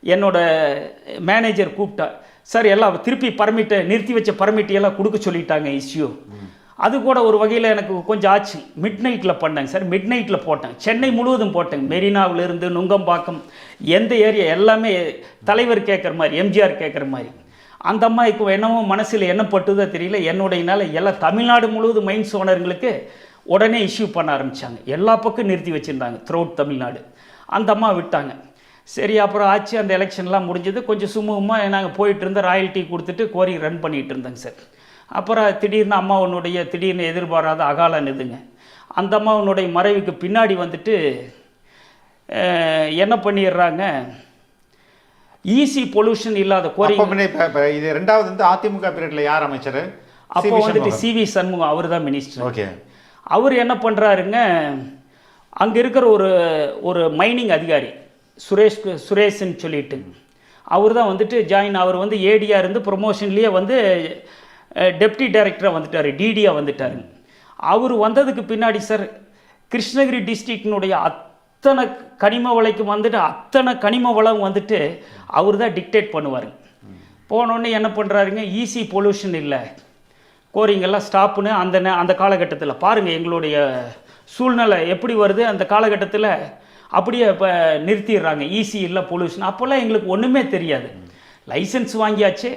என்னோட மேனேஜர் கூப்பிட்டா, சார் எல்லாம் திருப்பி நிறுத்தி வச்ச பர்மிட் எல்லாம் கொடுக்க சொல்லிட்டாங்க இஷ்யூ. அது கூட ஒரு வகையில் எனக்கு கொஞ்சம் ஆச்சு. மிட் நைட்டில் பண்ணேங்க சார், மிட் நைட்டில் போட்டேன், சென்னை முழுவதும் போட்டேங்க, மெரினாவிலிருந்து நுங்கம்பாக்கம் எந்த ஏரியா எல்லாமே தலைவர் கேட்குற மாதிரி, எம்ஜிஆர் கேட்குற மாதிரி. அந்த அம்மாவுக்கு என்னமோ மனசில் என்ன பட்டுதோ தெரியல, என்னுடையனால எல்லாம் தமிழ்நாடு முழுவதும் மைன்ஸ் ஓனருங்களுக்கு உடனே இஷ்யூ பண்ண ஆரம்பித்தாங்க. எல்லா பக்கம் நிறுத்தி வச்சுருந்தாங்க த்ரூஅவுட் தமிழ்நாடு. அந்த அம்மா விட்டாங்க. சரி, அப்புறம் ஆச்சு, அந்த எலெக்ஷன்லாம் முடிஞ்சது. கொஞ்சம் சுமூகமாக நாங்கள் போயிட்டு இருந்த ராயல்ட்டி கொடுத்துட்டு கோரி ரன் பண்ணிகிட்டு இருந்தேங்க சார். அப்புறம் திடீர்னு அம்மாவனுடைய திடீர்னு எதிர்பாராத அகால நிதுங்க. அந்த அம்மாவனுடைய மறைவுக்கு பின்னாடி வந்துட்டு என்ன பண்ணிடுறாங்க, ஈஸி பொல்யூஷன் இல்லாத கோரி. இது ரெண்டாவது வந்து அதிமுக பீரியட்ல யார் அமைச்சர்? அப்போ வந்துட்டு சிவி சண்முகம், அவர் தான் மினிஸ்டர். ஓகே. அவர் என்ன பண்ணுறாருங்க, அங்கே இருக்கிற ஒரு மைனிங் அதிகாரி சுரேஷ்ன்னு சொல்லிட்டு அவர் தான் வந்துட்டு அவர் வந்து ஏடியாக இருந்து ப்ரொமோஷன்லேயே வந்து டெப்டி டைரக்டராக வந்துட்டார், டிடியாக வந்துட்டார். அவர் வந்ததுக்கு பின்னாடி சார் கிருஷ்ணகிரி டிஸ்ட்ரிக்டினுடைய அத்தனை கனிம வளைக்கு வந்துட்டு அத்தனை கனிம வளம் வந்துட்டு அவர் தான் டிக்டேட் பண்ணுவார். போனோடனே என்ன பண்ணுறாருங்க, ஈஸி பொல்யூஷன் இல்லை, கோரிங்கெல்லாம் ஸ்டாப்புன்னு அந்த காலகட்டத்தில் பாருங்கள் எங்களுடைய சூழ்நிலை எப்படி வருது. அந்த காலகட்டத்தில் அப்படியே இப்போ நிறுத்திடுறாங்க, ஈஸி இல்லை பொல்யூஷன். அப்போல்லாம் எங்களுக்கு ஒன்றுமே தெரியாது. லைசன்ஸ் வாங்கியாச்சு,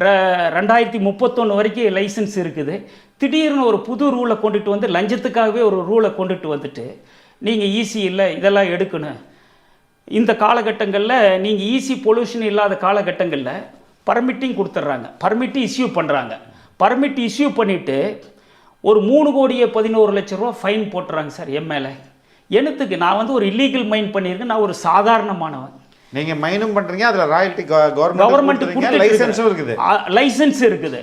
2031 வரைக்கும் லைசன்ஸ் இருக்குது. திடீர்னு ஒரு புது ரூலை கொண்டுட்டு வந்து, லஞ்சத்துக்காகவே ஒரு ரூலை கொண்டுட்டு வந்துட்டு நீங்கள் ஈஸி இல்லை இதெல்லாம் எடுக்கணும். இந்த காலகட்டங்களில் நீங்கள் ஈஸி பொல்யூஷன் இல்லாத காலகட்டங்களில் பர்மிட்டிங் கொடுத்துட்றாங்க, பர்மிட்டு இஷ்யூ பண்ணுறாங்க. பர்மிட் இஷ்யூ பண்ணிவிட்டு ஒரு 3,11,00,000 ஃபைன் போட்டுறாங்க சார் என் மேலே. எனத்துக்கு நான் வந்து ஒரு இல்லீகல் மைன் பண்ணியிருக்கேன், நான் ஒரு சாதாரணமானவன். நீங்க மைனும் பண்றீங்க, அதுல ராயல்டி கவர்மெண்ட் லைசன்ஸும் இருக்குது, லைசன்ஸ் இருக்குது.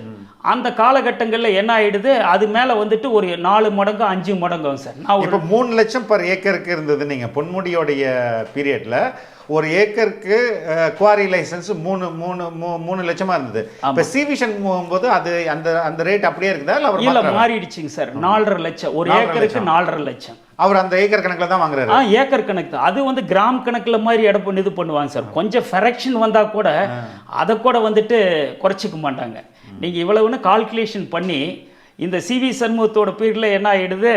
அந்த காலகட்டங்களில் என்ன ஆயிடுது, அது மேலே வந்துட்டு ஒரு 4 மடங்கு 5 மடங்கு சார். நான் இப்போ 3 லட்சம் பர் ஏக்கருக்கு இருந்தது. நீங்கள் பொன்முடியோடைய பீரியடில் ஒரு ஏக்கருக்கு குவாரி லைசன்ஸ் 3 லட்சமாக இருந்தது. இப்போ சிவிஷன் போகும்போது அது அந்த ரேட் அப்படியே இருக்குதா இல்லை மாறிடுச்சுங்க சார். 4.5 லட்சம் ஒரு ஏக்கருக்கு, 4.5 லட்சம். அவர் அந்த ஏக்கர் கணக்கில் தான் வாங்குறாரு. ஏக்கர் கணக்கு தான். அது வந்து கிராம் கணக்கில் மாதிரி இது பண்ணுவாங்க சார். கொஞ்சம் ஃபெரக்ஷன் வந்தால் கூட அதை கூட வந்துட்டு குறைச்சிக்க மாட்டாங்க. நீங்கள் இவ்வளவுன்னு கால்குலேஷன் பண்ணி இந்த சிவி சண்முகத்தோட பீரியடில் என்ன ஆகிடுது,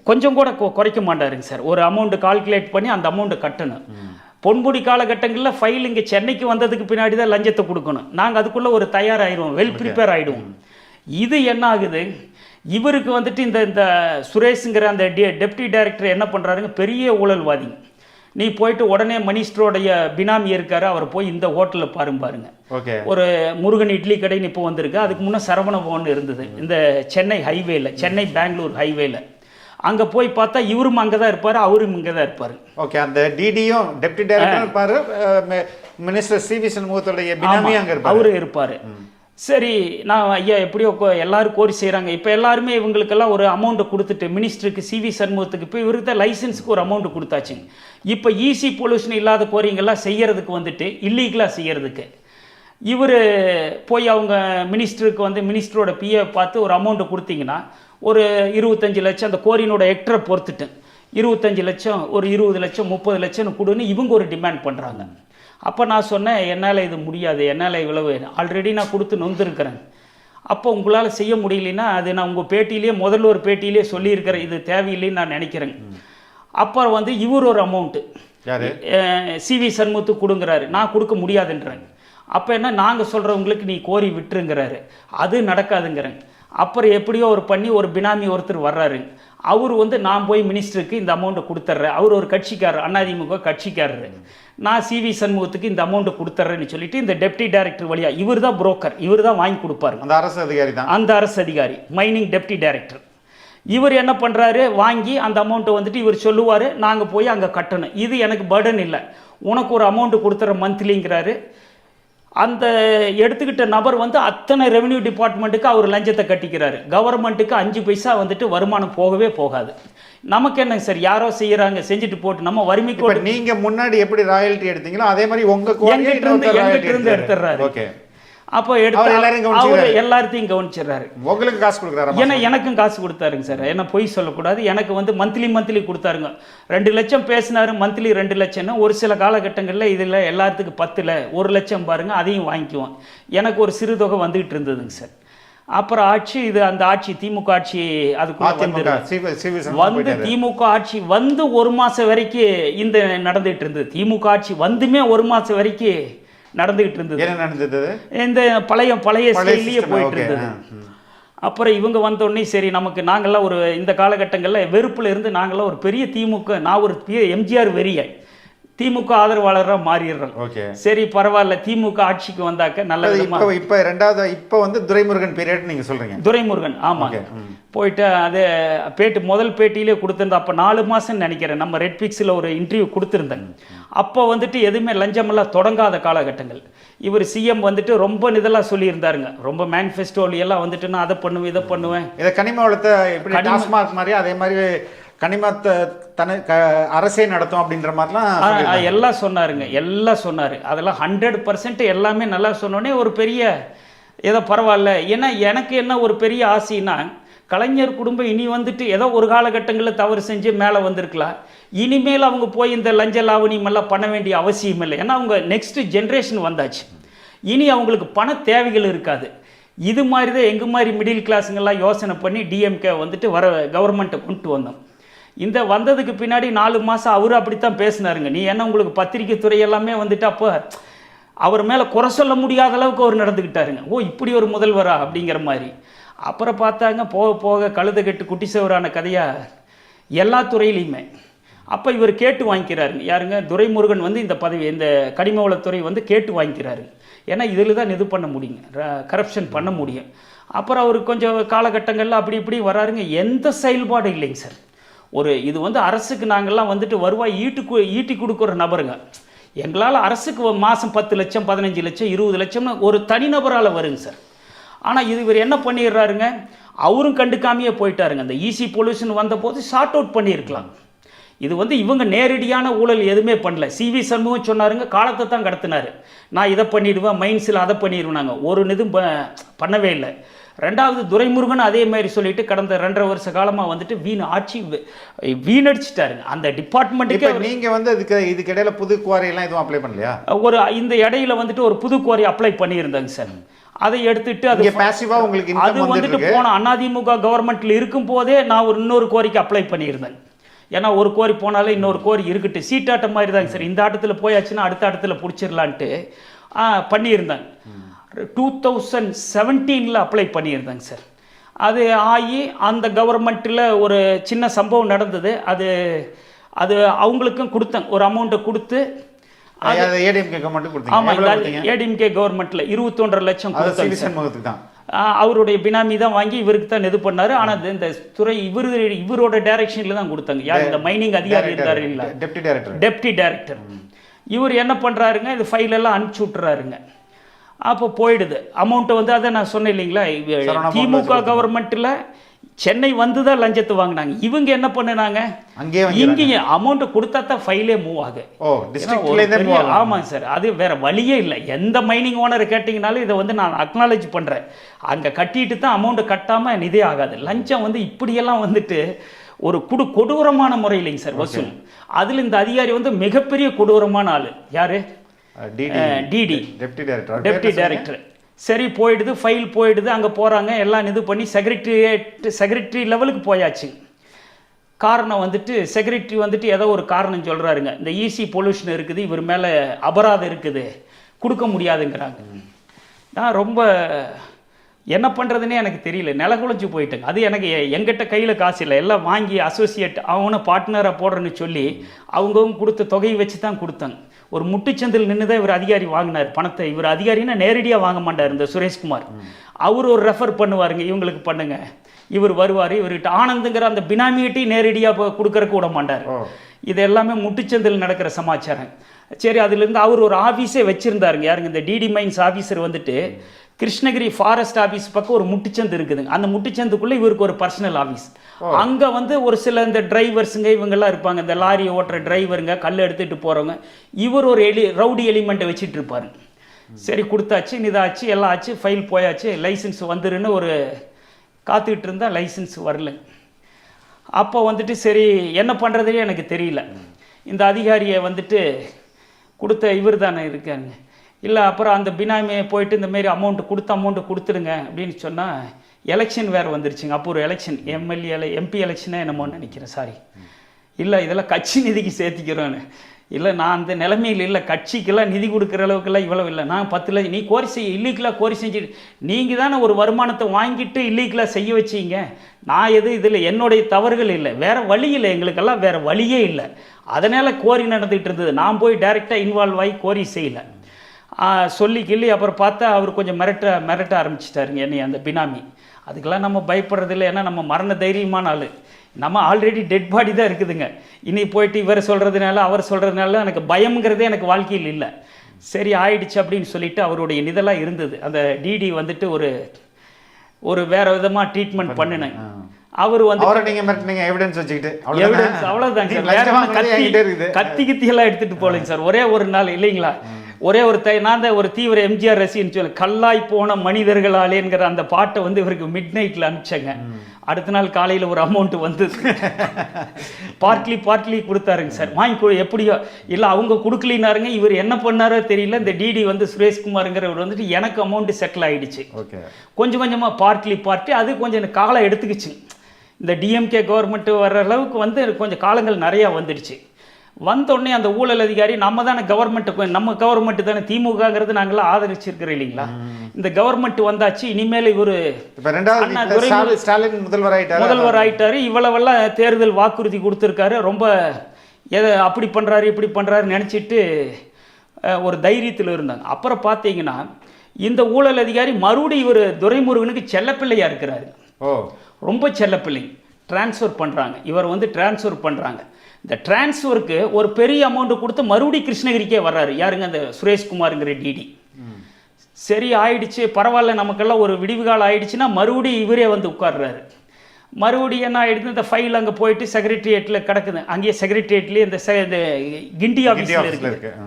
கொஞ்சம் கூட குறைக்க மாட்டாருங்க சார். ஒரு அமௌண்ட்டு கால்குலேட் பண்ணி அந்த அமௌண்ட்டை கட்டணும். பொன்முடி காலகட்டங்களில் ஃபைல் இங்கே சென்னைக்கு வந்ததுக்கு பின்னாடி தான் லஞ்சத்தை கொடுக்கணும். நாங்கள் அதுக்குள்ளே ஒரு தயாராகிடுவோம், வெல் ப்ரிப்பேர் ஆகிடுவோம். இது என்ன ஆகுது, இவருக்கு வந்துட்டு இந்த சுரேஷுங்கிற அந்த டெப்டி டைரக்டர் என்ன பண்ணுறாருங்க, பெரிய ஊழல்வாதி. நீ போயிட்டு உடனே மினிஸ்டரோடைய பினாமி இருக்காரு, அவர் போய் இந்த ஹோட்டலில் பாருங்க. ஓகே. ஒரு முருகன் இட்லி கடைன்னு இப்போ வந்திருக்கு. அதுக்கு முன்னே சரவண பவன் இருந்தது இந்த சென்னை ஹைவேல, சென்னை பெங்களூர் ஹைவேல. அங்கே போய் பார்த்தா இவரும் அங்கே தான் இருப்பார், அவரும் இங்கே தான் இருப்பார். ஓகே. அந்த டிடியும் டெப்டி டைரக்டரும் இருப்பார், மினிஸ்டர் சிவி சண்முகத்துடைய பினாமி அங்கே இருப்பார், அவரு இருப்பார். சரி, நான் ஐயா எப்படியோ எல்லாரும் கோரி செய்கிறாங்க. இப்போ எல்லாருமே இவங்களுக்கெல்லாம் ஒரு அமௌண்ட்டை கொடுத்துட்டு மினிஸ்டருக்கு சிவி சண்முகத்துக்கு இப்போ இவருக்கு தான் லைசன்ஸுக்கு ஒரு அமௌண்ட்டு கொடுத்தாச்சுங்க. இப்போ ஈஸி பொல்யூஷன் இல்லாத கோரிங்கெல்லாம் செய்கிறதுக்கு வந்துட்டு இல்லீகலாக செய்கிறதுக்கு இவர் போய் அவங்க மினிஸ்டருக்கு வந்து மினிஸ்டரோட பிஏ பார்த்து ஒரு அமௌண்ட்டை கொடுத்தீங்கன்னா ஒரு 25 லட்சம் அந்த கோரினோட ஹெக்டரை பொறுத்துட்டு 25 லட்சம், ஒரு 20 லட்சம், 30 லட்சம்னு கொடுன்னு இவங்க ஒரு டிமாண்ட் பண்ணுறாங்க. அப்போ நான் சொன்னேன், என்னால் இது முடியாது, என்னால் இவ்வளவு ஆல்ரெடி நான் கொடுத்து நொந்துருக்கிறேன். அப்போ உங்களால் செய்ய முடியலன்னா அது நான் உங்கள் பேட்டியிலேயே முதல்ல ஒரு பேட்டியிலே சொல்லியிருக்கிறேன், இது தேவையில்லைன்னு நான் நினைக்கிறேன். அப்புறம் வந்து இவர் ஒரு அமௌண்ட்டு சிவி சண்முகத்துக்கு கொடுங்குறாரு, நான் கொடுக்க முடியாதுன்றேன். அப்போ என்ன, நாங்கள் சொல்கிறவங்களுக்கு நீ கோரி விட்டுருங்கிறாரு, அது நடக்காதுங்கிறேன். அப்புறம் எப்படியோ ஒரு பண்ணி ஒரு பினாமி ஒருத்தர் வர்றாரு, அவர் வந்து நான் போய் மினிஸ்டருக்கு இந்த அமௌண்ட்டை கொடுத்துட்றேன், அவர் ஒரு கட்சிக்காரர், அதிமுக கட்சிக்காரர், நான் சிவி சண்முகத்துக்கு இந்த அமௌண்ட்டை கொடுத்துட்றேன்னு சொல்லிட்டு இந்த டெப்டி டைரக்டர் வழியாக, இவர் தான் புரோக்கர், இவர் தான் வாங்கி கொடுப்பாரு, அந்த அரசு அதிகாரி தான், அந்த அரசு அதிகாரி மைனிங் டெப்டி டைரக்டர். இவர் என்ன பண்ணுறாரு, வாங்கி அந்த அமௌண்ட்டை வந்துட்டு இவர் சொல்லுவார், நாங்கள் போய் அங்கே கட்டணும். இது எனக்கு பர்டன் இல்லை, உனக்கு ஒரு அமௌண்ட்டு கொடுத்துற மந்த்லிங்கிறாரு. அந்த எடுத்துக்கிட்ட நபர் வந்து அத்தனை ரெவென்யூ டிபார்ட்மெண்ட்டுக்கு அவர் லஞ்சத்தை கட்டிக்கிறாரு. கவர்மெண்ட்டுக்கு 5 பைசா வந்துட்டு வருமானம் போகவே போகாது. நமக்கு என்ன சார், யாரோ செய்யறாங்க, செஞ்சுட்டு போட்டு நம்ம வறுமை கோடு. நீங்க முன்னாடி எப்படி ராயல்ட்டி எடுத்தீங்களோ அதே மாதிரி உங்க எங்கிட்ட இருந்து எடுத்துறாரு. ஓகே. அப்போ எடுத்து எல்லாத்தையும் கவனிச்சிடறாரு. உங்களுக்கு காசு கொடுக்குறாரு? ஏன்னா எனக்கும் காசு கொடுத்தாருங்க சார், ஏன்னா பொய் சொல்லக்கூடாது. எனக்கு வந்து மந்த்லி கொடுத்தாருங்க. 2 லட்சம் பேசினாரு, மந்த்லி 2 லட்சம்னு. ஒரு சில காலகட்டங்களில் இதில் எல்லாத்துக்கும் 10 1 லட்சம் பாருங்க, அதையும் வாங்கிக்குவோம். எனக்கு ஒரு சிறு தொகை வந்துகிட்டு இருந்ததுங்க சார். அப்புறம் ஆட்சி இது அந்த ஆட்சி திமுக ஆட்சி அதுக்குள்ள வந்து திமுக ஆட்சி வந்து 1 மாசம் வரைக்கும் இந்த நடந்துகிட்டு இருந்தது. திமுக ஆட்சி வந்துமே 1 மாசம் வரைக்கும் நடந்துகிட்டு இருந்தது. என்ன நடந்தது? இந்த பழைய ஸ்டைல்லையே போயிட்டு இருந்தது. அப்புறம் இவங்க வந்தோடனே சரி நமக்கு நாங்கள்லாம் ஒரு இந்த காலகட்டங்களில் வெறுப்பில் இருந்து நாங்கள்லாம் ஒரு பெரிய திமுக, நான் ஒரு எம்ஜிஆர் வெறிய திமுக ஆதரவாளராக மாறிடுறோம். சரி பரவாயில்ல, திமுக ஆட்சிக்கு வந்தாக்க நல்ல விதமாக இப்போ ரெண்டாவது இப்போ வந்து துரைமுருகன் பீரியட் நீங்கள் சொல்கிறீங்க. துரைமுருகன் ஆமாங்க. போயிட்டு அது முதல் பேட்டியிலே கொடுத்துருந்தேன். அப்போ 4 மாதம்னு நினைக்கிறேன். நம்ம ரெட் பிக்ஸில் ஒரு இன்டர்வியூ கொடுத்துருந்தேன். அப்போ வந்துட்டு எதுவுமே லஞ்சமெல்லாம் தொடங்காத காலகட்டங்கள். இவர் சிஎம் வந்துட்டு ரொம்ப இதெல்லாம் சொல்லியிருந்தாருங்க. ரொம்ப மேனிஃபெஸ்டோலியெல்லாம் வந்துட்டு நான் அதை பண்ணுவேன் இதை பண்ணுவேன். இதை கனிம வளத்தை இப்படி டாஸ்மாக் மாதிரி அதே மாதிரி கனிமத்தை அரசே நடத்தும் அப்படின்ற மாதிரிலாம் எல்லாம் சொன்னாருங்க. எல்லாம் சொன்னார். அதெல்லாம் 100% எல்லாமே நல்லா சொன்னோடனே ஒரு பெரிய ஏதோ பரவாயில்ல. ஏன்னா எனக்கு என்ன ஒரு பெரிய ஆசைன்னா, கலைஞர் குடும்பம் இனி வந்துட்டு ஏதோ ஒரு காலகட்டங்களில் தவறு செஞ்சு மேலே வந்திருக்கலாம். இனிமேல் அவங்க போய் இந்த லஞ்ச லாவணியமெல்லாம் பண்ண வேண்டிய அவசியம் இல்லை. ஏன்னா அவங்க நெக்ஸ்ட் ஜென்ரேஷன் வந்தாச்சு. இனி அவங்களுக்கு பண தேவைகள் இருக்காது. இது மாதிரி தான் எங்கள் மாதிரி மிடில் கிளாஸுங்கெல்லாம் யோசனை பண்ணி டிஎம்கே வந்துட்டு கவர்மெண்ட்டை கொண்டு வந்தோம். இந்த வந்ததுக்கு பின்னாடி 4 மாதம் அவர் அப்படித்தான் பேசினாருங்க. நீ என்ன உங்களுக்கு பத்திரிக்கை துறை எல்லாமே வந்துட்டு அப்போ அவர் மேலே குறை சொல்ல முடியாத அளவுக்கு அவர் நடந்துக்கிட்டாருங்க. ஓ இப்படி ஒரு முதல்வரா அப்படிங்கிற மாதிரி. அப்புறம் பார்த்தாங்க போக போக கழுத கட்டு குட்டி சவரான கதையாக எல்லா துறையிலையுமே. அப்போ இவர் கேட்டு வாங்கிக்கிறாருங்க. யாருங்க? துரைமுருகன் வந்து இந்த பதவி இந்த கனிம வளத்துறை வந்து கேட்டு வாங்கிக்கிறாரு. ஏன்னா இதில் தான் இது பண்ண முடியுங்க, கரப்ஷன் பண்ண முடியும். அப்புறம் அவர் கொஞ்சம் காலகட்டங்களில் அப்படி இப்படி வராருங்க. எந்த செயல்பாடு இல்லைங்க சார். இது வந்து அரசுக்கு நாங்கள்லாம் வந்துட்டு வருவாய் ஈட்டி கொடுக்குற நபருங்க. எங்களால் அரசுக்கு மாதம் 10 லட்சம் 15 லட்சம் 20 லட்சம்னு ஒரு தனிநபரால் வருங்க சார். ஆனால் இவர் என்ன பண்ணிடுறாருங்க, அவரும் கண்டுக்காமையே போயிட்டாருங்க. அந்த ஈசி பொல்யூஷன் வந்தபோது ஷார்ட் அவுட் பண்ணியிருக்கலாம். இது வந்து இவங்க நேரடியான ஊழல் எதுவுமே பண்ணல. சிவி சண்முகம் சொன்னாருங்க, காலத்தை தான் கடத்தினார். நான் இதை பண்ணிடுவேன், மைன்ஸில் அதை பண்ணிடுவேனாங்க. ஒரு இதுவும் பண்ணவே இல்லை. ரெண்டாவது துரைமுருகன் அதே மாதிரி சொல்லிட்டு கடந்த 2.5 வருஷ காலமாக வந்துட்டு ஆட்சி வீணடிச்சிட்டாருங்க அந்த டிபார்ட்மெண்ட்டுக்கு. நீங்கள் வந்து இதுக்கு இடையில புது குவாரியெல்லாம் எதுவும் அப்ளை பண்ணலையா? இந்த இடையில வந்துட்டு ஒரு புது குவாரி அப்ளை பண்ணியிருந்தாங்க சார். அதை எடுத்துட்டு அது வந்துட்டு போன அதிமுக கவர்மெண்ட்ல இருக்கும் போதே நான் இன்னொரு கோரிக்கை அப்ளை பண்ணியிருந்தேன். ஏன்னா ஒரு கோரி போனாலே இன்னொரு கோரி இருக்கட்டு, சீட்டாட்டம் மாதிரி தாங்க சார். இந்த ஆட்டத்தில் போயாச்சுன்னா அடுத்த ஆட்டத்தில் பிடிச்சிடலான்ட்டு பண்ணியிருந்தாங்க. 2017 அப்ளை பண்ணியிருந்தாங்க சார். அது ஆகி அந்த கவர்மெண்ட்டில் ஒரு சின்ன சம்பவம் நடந்தது. அது அவங்களுக்கும் கொடுத்தாங்க, ஒரு அமௌண்ட்டை கொடுத்து. ஏடிஎம்கே கவர்மெண்ட்டில் 21.5 லட்சம் கொடுத்தாங்க. அவருடைய பினாமி தான் வாங்கி இவருக்கு தான் இது பண்ணாரு. ஆனால் இந்த துறை இவரோட டைரக்ஷனில் தான் கொடுத்தாங்க. யார்? இந்த மைனிங் அதிகாரி இருந்தாரு இல்லை, டெப்டி டைரக்டர். இவர் என்ன பண்ணுறாருங்க, இது ஃபைலெல்லாம் அனுப்பிச்சி விட்டுறாருங்க. அப்போ போயிடுது அமௌண்ட்டை வந்து. அதை நான் சொன்னேன் இல்லைங்களா, திமுக கவர்மெண்ட்டில் சென்னை வந்து தான் லஞ்சத்தை வாங்கினாங்க. இவங்க என்ன பண்ணினாங்க, இங்கேயே அமௌண்ட்டை கொடுத்தா தான் ஃபைலே மூவ் ஆகும். ஆமாங்க சார், அது வேற வழியே இல்லை. எந்த மைனிங் ஓனரை கேட்டிங்கனாலும் இதை வந்து நான் அக்னாலேஜ் பண்ணுறேன். அங்கே கட்டிட்டு தான் அமௌண்ட்டு கட்டாமல் இதே ஆகாது. லஞ்சம் வந்து இப்படியெல்லாம் வந்துட்டு ஒரு கொடூரமான முறை இல்லைங்க சார் வசூல். அதில் இந்த அதிகாரி வந்து மிகப்பெரிய கொடூரமான ஆள். யார்? DD, deputy director. சரி போயிடுது, ஃபைல் போயிடுது. அங்கே போகிறாங்க, எல்லாம் இது பண்ணி செக்ரட்டரி லெவலுக்கு போயாச்சு. காரணம் வந்துட்டு செக்ரட்டரி வந்துட்டு ஏதோ ஒரு காரணம் சொல்கிறாருங்க. இந்த ஈசி பொல்யூஷன் இருக்குது, இவர் மேலே அபராதம் இருக்குது, கொடுக்க முடியாதுங்கிறாங்க. நான் ரொம்ப என்ன பண்ணுறதுனே எனக்கு தெரியல, நிலகுலைஞ்சு போயிட்டேங்க. அது எனக்கு எங்கிட்ட கையில் காசு இல்லை. எல்லாம் வாங்கி அசோசியேட் அவனை பார்ட்னராக போடுறேன்னு சொல்லி அவங்கவுங்க கொடுத்த தொகையை வச்சு தான் கொடுத்தாங்க. ஒரு முட்டுச்சந்தில் நின்று தான் இவர் அதிகாரி வாங்கினார் பணத்தை. இவர் அதிகாரின்னா நேரடியாக வாங்க மாட்டார். இந்த சுரேஷ்குமார் அவர் ஒரு ரெஃபர் பண்ணுவாருங்க, இவங்களுக்கு பண்ணுங்க. இவர் வருவார், இவர்கிட்ட ஆனந்துங்கிற அந்த பினாமியிட்டையும் நேரடியாக கொடுக்கறக்கு விட மாட்டார். இது எல்லாமே முட்டுச்சந்தில் நடக்கிற சமாச்சாரம். சரி, அதுலேருந்து அவர் ஒரு ஆஃபீஸே வச்சுருந்தாருங்க. யாருங்க? இந்த டிடி மைன்ஸ் ஆஃபீஸர் வந்துட்டு கிருஷ்ணகிரி ஃபாரஸ்ட் ஆஃபீஸ் பக்கம் ஒரு முட்டுச்சந்து இருக்குதுங்க. அந்த முட்டுச்சந்துக்குள்ளே இவருக்கு ஒரு பர்சனல் ஆஃபீஸ். அங்கே வந்து ஒரு சில இந்த டிரைவர்ஸுங்க இவங்கெல்லாம் இருப்பாங்க, இந்த லாரி ஓட்டுற டிரைவருங்க, கல் எடுத்துகிட்டு போகிறவங்க. இவர் ஒரு ரவுடி எலிமெண்ட்டை வச்சுட்டு இருப்பார். சரி கொடுத்தாச்சு, இதாச்சு, எல்லாம் ஆச்சு, ஃபைல் போயாச்சு, லைசன்ஸ் வந்துருன்னு ஒரு காத்துக்கிட்டு இருந்தால் லைசன்ஸ் வரல. அப்போ வந்துட்டு சரி என்ன பண்ணுறதுனே எனக்கு தெரியல. இந்த அதிகாரியை வந்துட்டு கொடுத்த இவர் தானே இருக்காங்க, இல்லை அப்புறம் அந்த பினாமியை போயிட்டு இந்தமாரி அமௌண்ட்டு கொடுத்துடுங்க அப்படின்னு சொன்னால் எலெக்ஷன் வேறு வந்துருச்சுங்க. அப்போ ஒரு எலெக்ஷன் எம்பி எலெக்ஷனே என்னமோன்னு நினைக்கிறேன், சாரி. இல்லை இதெல்லாம் கட்சி நிதிக்கு சேர்த்திக்கிறோன்னு. இல்லை நான் அந்த நிலைமையில் இல்லை, கட்சிக்கெல்லாம் நிதி கொடுக்குற அளவுக்குலாம் இவ்வளவு இல்லை. நான் 10 லட்சம் நீ கோரி செய்ய இல்லீக்கலாக கோரி செஞ்சு நீங்கள் தானே ஒரு வருமானத்தை வாங்கிட்டு இல்லீக்கலாக செய்ய வச்சிங்க. நான் இதில் என்னுடைய தவறுகள் இல்லை, வேறு வழி இல்லை, எங்களுக்கெல்லாம் வேறு வழியே இல்லை. அதனால் கோரி நடந்துகிட்டு இருந்தது. நான் போய் டைரெக்டாக இன்வால்வ் ஆகி கோரி செய்யலை. சொல்லி கிள்ளி அப்புறம் பார்த்தா அவர் கொஞ்சம் மிரட்ட ஆரம்பிச்சிட்டாருங்க என்னை அந்த பினாமி. அதுக்கெல்லாம் நம்ம பயப்படுறதில்லை, ஏன்னா நம்ம மரண தைரியமான ஆள். நம்ம ஆல்ரெடி டெட் பாடி தான் இருக்குதுங்க. இனி போயிட்டு இவர் சொல்கிறதுனால அவர் சொல்கிறதுனால எனக்கு பயம்ங்கிறதே எனக்கு வாழ்க்கையில் இல்லை. சரி ஆயிடுச்சு அப்படின்னு சொல்லிட்டு அவருடைய இதெல்லாம் இருந்தது. அந்த டிடி வந்துட்டு ஒரு வேற விதமாக ட்ரீட்மெண்ட் பண்ணினேன். அவர் வந்து எவிடன்ஸ் வச்சுக்கிட்டு அவ்வளோதாங்க சார். கத்தி எல்லாம் எடுத்துகிட்டு போகலைங்க சார். ஒரே ஒரு நாள் இல்லைங்களா, ஒரே ஒரு நான் தான் ஒரு தீவிர எம்ஜிஆர் ரசிகன்னு சொல்ல கல்லாய் போன மனிதர்களாலேங்கிற அந்த பாட்டை வந்து இவருக்கு மிட் நைட்டில் அனுப்பிச்சேங்க. அடுத்த நாள் காலையில் ஒரு அமௌண்ட் வந்து பார்ட்லி கொடுத்தாருங்க சார். வாங்கி எப்படியோ இல்லை அவங்க கொடுக்கலினாருங்க. இவர் என்ன பண்ணாரோ தெரியல, இந்த டிடி வந்து சுரேஷ்குமாருங்கிறவர் வந்துட்டு எனக்கு அமௌண்ட்டு செட்டில் ஆகிடுச்சு. கொஞ்சம் கொஞ்சமாக பார்ட்லி அது கொஞ்சம் காலம் எடுத்துக்கிச்சு. இந்த டிஎம்கே கவர்மெண்ட்டு வர்ற அளவுக்கு வந்து கொஞ்சம் காலங்கள் நிறையா வந்துடுச்சு. வந்தோடனே அந்த ஊழல் அதிகாரி நம்ம தானே நம்ம கவர்மெண்ட்டு தானே, திமுகங்கிறது நாங்களாம் ஆதரிச்சிருக்கிறோம் இல்லைங்களா. இந்த கவர்மெண்ட் வந்தாச்சு, இனிமேல் இவர் முதல்வர் ஆயிட்டாரு. இவ்வளவெல்லாம் தேர்தல் வாக்குறுதி கொடுத்துருக்காரு. ரொம்ப அப்படி பண்ணுறாரு இப்படி பண்ணுறாரு நினச்சிட்டு ஒரு தைரியத்தில் இருந்தாங்க. அப்புறம் பார்த்தீங்கன்னா இந்த ஊழல் அதிகாரி மறுபடியும் இவர் துரைமுருகனுக்கு செல்லப்பிள்ளையாக இருக்கிறாரு. ரொம்ப செல்லப்பிள்ளை. டிரான்ஸ்ஃபர் பண்ணுறாங்க, இவர் வந்து டிரான்ஸ்ஃபர் பண்ணுறாங்க. இந்த டிரான்ஸ்ஃபருக்கு ஒரு பெரிய அமௌண்ட்டு கொடுத்து மறுபடியும் கிருஷ்ணகிரிக்கே வர்றாரு. யாருங்க, அந்த சுரேஷ்குமாருங்கிற டிடி. சரி ஆயிடுச்சு, பரவாயில்ல, நமக்கெல்லாம் ஒரு விடிவு காலம் ஆயிடுச்சுன்னா மறுபடியும் இவரே வந்து உட்கார்றாரு. மறுபடியும் என்ன ஆகிடுது, இந்த ஃபைல் அங்கே போயிட்டு செக்ரட்டரியேட்டில் கிடக்குது. அங்கேயே செக்ரட்டரியேட்லேயே இந்த கிண்டி ஆஃபீஸில் இருக்குது.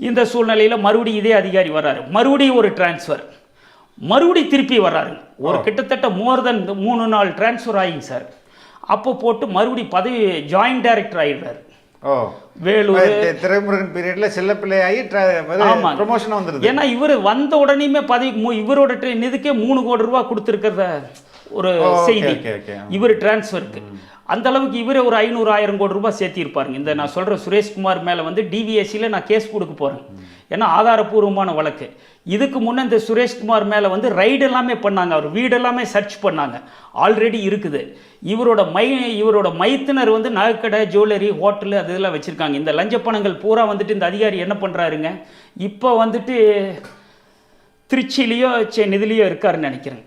இந்த சூழ்நிலையில் மறுபடியும் இதே அதிகாரி வர்றாரு. மறுபடியும் ஒரு டிரான்ஸ்ஃபர், மறுபடியும் திருப்பி வர்றாரு. ஒரு கிட்டத்தட்ட மோர் தென் 3 டிரான்ஸ்ஃபர் ஆகிங்க சார். அப்போ போட்டு மறுபடியும் பதவி ஜாயின்ட் டைரக்டர் ஆகிடுறாரு. வேலூர் திரைமுருகன் பீரியட்ல செல்லப்பிள்ளை ஆகி ப்ரமோஷன் வந்துருது. ஏன்னா இவர் வந்த உடனேயுமே பதவி இவரோட இதுக்கே 3 கோடி ரூபாய் கொடுத்துருக்கிறத ஒரு செய்தி இவர் டிரான்ஸ்ஃபருக்கு. அந்த அளவுக்கு இவரே ஒரு 500-1000 கோடி ரூபாய் சேர்த்திருப்பாருங்க. இந்த நான் சொல்கிற சுரேஷ்குமார் மேலே வந்து டிவிஎஸ்சியில் நான் கேஸ் கொடுக்க போகிறேன், ஏன்னா ஆதாரப்பூர்வமான வழக்கு. இதுக்கு முன்னே இந்த சுரேஷ்குமார் மேலே வந்து ரைடு எல்லாமே பண்ணாங்க, அவர் வீடெல்லாமே சர்ச் பண்ணாங்க, ஆல்ரெடி இருக்குது. இவரோட மைத்தினர் வந்து நகைக்கடை, ஜுவல்லரி, ஹோட்டலு அது இதெல்லாம் வச்சுருக்காங்க. இந்த லஞ்ச பணங்கள் பூரா வந்துட்டு இந்த அதிகாரி என்ன பண்ணுறாருங்க, இப்போ வந்துட்டு திருச்சியிலையோ இதுலேயோ இருக்காருன்னு நினைக்கிறேன்.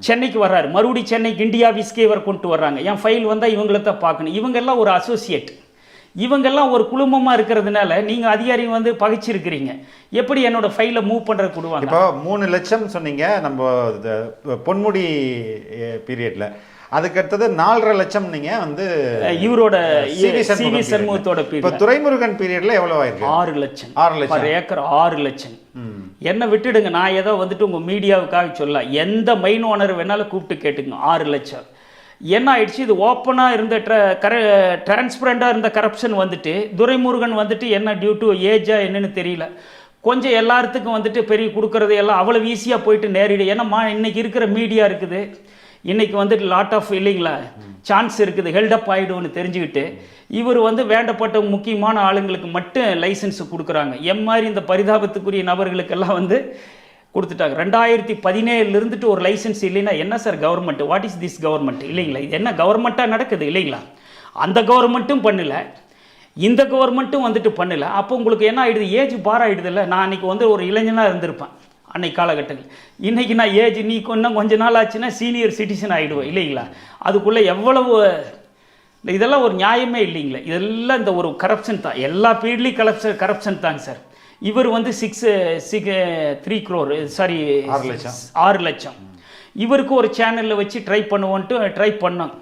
சென்னைக்கு வர்றாரு, மறுபடியும் சென்னைக்கு இந்தியா ஆஃபீஸ்க்கே இவர் கொண்டு வர்றாங்க. என் ஃபைல் வந்தால் இவங்களை தான் பார்க்கணும். இவங்கெல்லாம் ஒரு அசோசியேட், இவங்கெல்லாம் ஒரு குழுமமாக இருக்கிறதுனால நீங்கள் அதிகாரி வந்து பகைச்சிருக்கிறீங்க, எப்படி என்னோட ஃபைலை மூவ் பண்ணுறது கொடுவாங்க. இப்போ 3 லட்சம் சொன்னீங்க நம்ம பொன்முடி பீரியடில். அதுக்கடுத்தது 4.5 லட்சம் நீங்கள் வந்து இவரோட சிவி சண்முகத்தோட பீரியட். இப்போ துரைமுருகன் பீரியடில் எவ்வளோ ஆயிருக்கு? 6 லட்சம் ஏக்கர் 6 லட்சம். என்ன விட்டுடுங்க, நான் ஏதோ வந்துட்டு உங்கள் மீடியாவுக்காக சொல்ல, எந்த மைன் ஓனர் வேணாலும் கூப்பிட்டு கேட்டுங்க. 6 லட்சம் என்ன ஆயிடுச்சு, இது ஓப்பனாக இருந்த டிரான்ஸ்பரண்டாக இருந்த கரப்ஷன் வந்துட்டு துரைமுருகன் வந்துட்டு என்ன டியூ டு ஏஜா என்னன்னு தெரியல, கொஞ்சம் எல்லாத்துக்கும் வந்துட்டு பெரிய கொடுக்கறது எல்லாம் அவ்வளோ ஈஸியாக போயிட்டு நேரிடு. ஏன்னா இன்னைக்கு இருக்கிற மீடியா இருக்குது, இன்றைக்கி வந்துட்டு லாட் ஆஃப் இல்லைங்களா சான்ஸ் இருக்குது, ஹெல்டப் ஆகிடும்னு தெரிஞ்சுக்கிட்டு இவர் வந்து வேண்டப்பட்ட முக்கியமான ஆளுங்களுக்கு மட்டும் லைசன்ஸ் கொடுக்குறாங்க. மாதிரி இந்த பரிதாபத்துக்குரிய நபர்களுக்கெல்லாம் வந்து கொடுத்துட்டாங்க. 2017 இருந்துட்டு ஒரு லைசன்ஸ் இல்லைன்னா என்ன sir government, what is this government இல்லைங்களா? இது என்ன கவர்மெண்ட்டாக நடக்குது இல்லைங்களா? அந்த கவர்மெண்ட்டும் பண்ணலை, இந்த கவர்மெண்ட்டும் வந்துட்டு பண்ணலை. அப்போ உங்களுக்கு என்ன ஆகிடுது, ஏஜ் பார் ஆகிடுது இல்லை. நான் அன்றைக்கி வந்து ஒரு இளைஞனாக இருந்திருப்பேன் அன்னைக்கு காலகட்டங்கள். இன்றைக்கி நான் ஏஜ் நீ இன்னும் கொஞ்ச நாள் ஆச்சுன்னா சீனியர் சிட்டிசன் ஆகிடுவேன் இல்லைங்களா? அதுக்குள்ளே எவ்வளவு இதெல்லாம் ஒரு நியாயமே இல்லைங்களா? இதெல்லாம் இந்த ஒரு கரப்ஷன் தான், எல்லா பீரியட்லேயும் கரப்ஷன் தாங்க சார். இவர் வந்து 3 crore சாரி 6 லட்சம் இவருக்கு ஒரு சேனலில் வச்சு ட்ரை பண்ணோம்.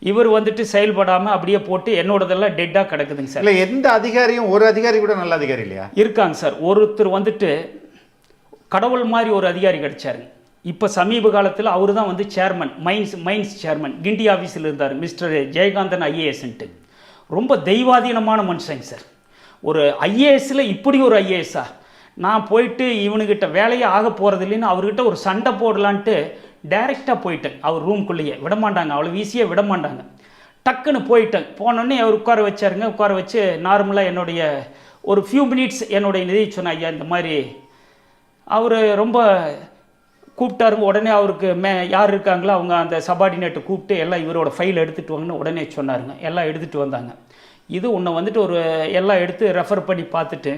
இவர் வந்துட்டு செயல்படாமல் அப்படியே போட்டு என்னோடதெல்லாம் டெட்டாக கிடக்குதுங்க சார். இல்லை எந்த அதிகாரியும், ஒரு அதிகாரி கூட நல்ல அதிகாரி இல்லையா இருக்காங்க சார். ஒருத்தர் வந்துட்டு கடவுள் மாதிரி ஒரு அதிகாரி கிடைச்சாருங்க. இப்போ சமீப காலத்தில் அவர் தான் வந்து சேர்மன், மைன்ஸ் சேர்மன், கிண்டி ஆஃபீஸில் இருந்தார், மிஸ்டர் ஜெயகாந்தன் ஐஏஎஸ்ன்ட்டு. ரொம்ப தெய்வாதீனமான மனுஷங்க சார். ஒரு ஐஏஎஸ்ஸில் இப்படி ஒரு ஐஏஎஸ்ஸா? நான் போயிட்டு இவனுக்கிட்ட வேலையே ஆக போகிறது இல்லைன்னு அவர்கிட்ட ஒரு சண்டை போடலான்ட்டு டைரெக்டாக போயிட்டேன். அவர் ரூம்குள்ளேயே விடமாட்டாங்க, அவ்வளோ ஈஸியாக விடமாட்டாங்க. டக்குன்னு போயிட்டேன். போனோடனே அவர் உட்கார வச்சாருங்க. உட்கார வச்சு நார்மலாக என்னுடைய ஒரு ஃபியூ மினிட்ஸ் என்னுடைய நிதி சொன்னேன், ஐயா இந்த மாதிரி அவர் ரொம்ப கூப்பிட்டாருங்க. உடனே அவருக்கு யார் இருக்காங்களோ அவங்க அந்த சபார்டினேட்டை கூப்பிட்டு எல்லாம் இவரோட ஃபைல் எடுத்துகிட்டு வாங்கன்னு உடனே சொன்னாருங்க. எல்லாம் எடுத்துகிட்டு வந்தாங்க. இது உன்னை வந்துட்டு ஒரு எல்லாம் எடுத்து ரெஃபர் பண்ணி பார்த்துட்டு,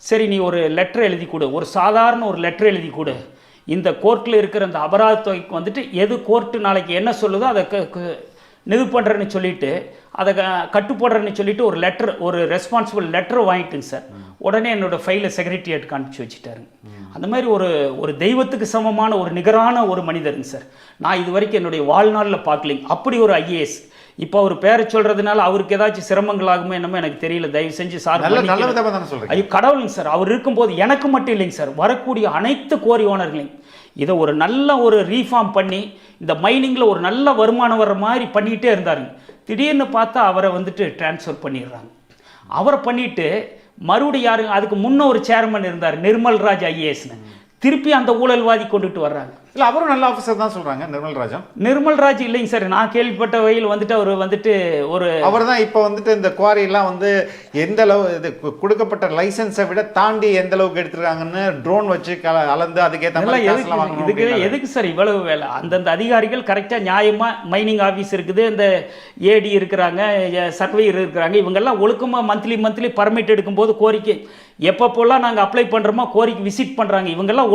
சரி நீ ஒரு லெட்டர் எழுதி கொடு, ஒரு சாதாரண ஒரு லெட்டர் எழுதி கொடு. இந்த கோர்ட்டில் இருக்கிற அந்த அபராத தொகைக்கு வந்துட்டு எது கோர்ட்டு நாளைக்கு என்ன சொல்லுதோ அதை இது பண்ணுறேன்னு சொல்லிவிட்டு அதை கட்டுப்படுறேன்னு சொல்லிவிட்டு ஒரு லெட்டர், ஒரு ரெஸ்பான்சிபிள் லெட்டர் வாங்கிட்டுங்க சார். உடனே என்னோடய ஃபைலை செக்ரட்டரியேட்டுக்கு அனுப்பிச்சி வச்சுட்டாருங்க. அந்த மாதிரி ஒரு தெய்வத்துக்கு சமமான ஒரு நிகரான ஒரு மனிதருங்க சார். நான் இது வரைக்கும் என்னுடைய வாழ்நாளில் பார்க்கலிங்க அப்படி ஒரு ஐஏஎஸ். இப்போ அவர் பேரை சொல்கிறதுனால அவருக்கு ஏதாச்சும் சிரமங்கள் ஆகுமே என்னமோ எனக்கு தெரியல. தயவு செஞ்சு சார் ஐயோ கடவுளுங்க சார். அவர் இருக்கும்போது எனக்கு மட்டும் இல்லைங்க சார், வரக்கூடிய அனைத்து கோரி ஓனர்களையும் இதை ஒரு நல்ல ஒரு ரீஃபார்ம் பண்ணி இந்த மைனிங்கில் ஒரு நல்ல வருமானம் வர்ற மாதிரி பண்ணிகிட்டே இருந்தாருங்க. திடீர்னு பார்த்தா அவரை வந்துட்டு டிரான்ஸ்ஃபர் பண்ணிடுறாங்க. அவரை பண்ணிவிட்டு மறுபடியும் யாருங்க, அதுக்கு முன்னே ஒரு சேர்மன் இருந்தார் நிர்மல்ராஜ் ஐஏஎஸ்னு, திருப்பி அந்த ஊழல்வாதி கொண்டுட்டு வர்றாங்க. இல்லை அவரும் நல்ல ஆஃபீஸர் தான் சொல்கிறாங்க நிர்மல்ராஜ் இல்லைங்க சார். நான் கேள்விப்பட்ட வகையில் வந்துட்டு அவர் வந்துட்டு அவர் தான் இப்போ வந்துட்டு இந்த குவாரியெல்லாம் வந்து எந்த அளவு இது கொடுக்கப்பட்ட லைசன்ஸை விட தாண்டி எந்த அளவுக்கு எடுத்துருக்காங்கன்னு ட்ரோன் வச்சு அளந்து அதுக்கேற்ற மாதிரி இதுக்கு எதுக்கு சார் இவ்வளவு வேலை? அந்தந்த அதிகாரிகள் கரெக்டாக நியாயமாக மைனிங் ஆஃபீஸ் இருக்குது, இந்த ஏடி இருக்கிறாங்க, சர்வேயர் இருக்கிறாங்க, இவங்கெல்லாம் ஒழுக்கமாக மந்த்லி பர்மிட் எடுக்கும்போது கோரிக்கை எப்பப்போல்லாம் நாங்கள் அப்ளை பண்ணுறோமோ கோரிக்கை விசிட் பண்ணுறாங்க. இவங்கெல்லாம்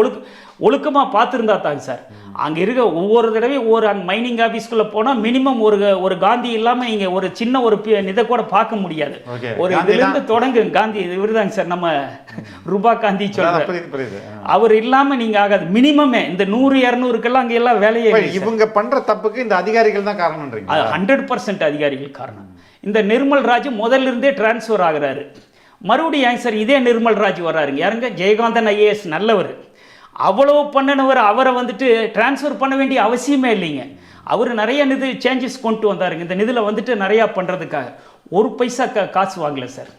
ஒழுக்கமாக பார்த்துருந்தா தாங்க சார். அங்கே இருக்க ஒவ்வொரு தடவையும் அங்கே மைனிங் ஆஃபீஸ்க்குள்ளே போனால் மினிமம் ஒரு காந்தி இல்லாமல் இங்கே ஒரு சின்ன ஒரு இதை கூட பார்க்க முடியாது. ஒரு இதுலேருந்து தொடங்கு காந்தி இவர் தாங்க சார், நம்ம ரூபா காந்தி சொல்கிறார். அவர் இல்லாமல் நீங்கள் ஆகாது. மினிமமே இந்த 100-200க்கெல்லாம் அங்கே எல்லாம் வேலையே. இவங்க பண்ணுற தப்புக்கு இந்த அதிகாரிகள் தான் காரணம். 100% அதிகாரிகள் காரணம். இந்த நிர்மல்ராஜ் முதல்ல இருந்தே டிரான்ஸ்ஃபர் ஆகுறாரு. மறுபடியும் ஏங்க சார் இதே நிர்மல்ராஜ் வர்றாருங்க. யாருங்க? ஜெயகாந்தன் ஐஏஎஸ் நல்லவர், அவ்வளோ பண்ணினவர். அவரை வந்துட்டு டிரான்ஸ்ஃபர் பண்ண வேண்டிய அவசியமே இல்லைங்க. அவர் நிறைய சேஞ்சஸ் கொண்டு வந்தாருங்க இந்த நிதியில் வந்துட்டு நிறையா பண்ணுறதுக்காக. ஒரு பைசா காசு வாங்கலை சார்.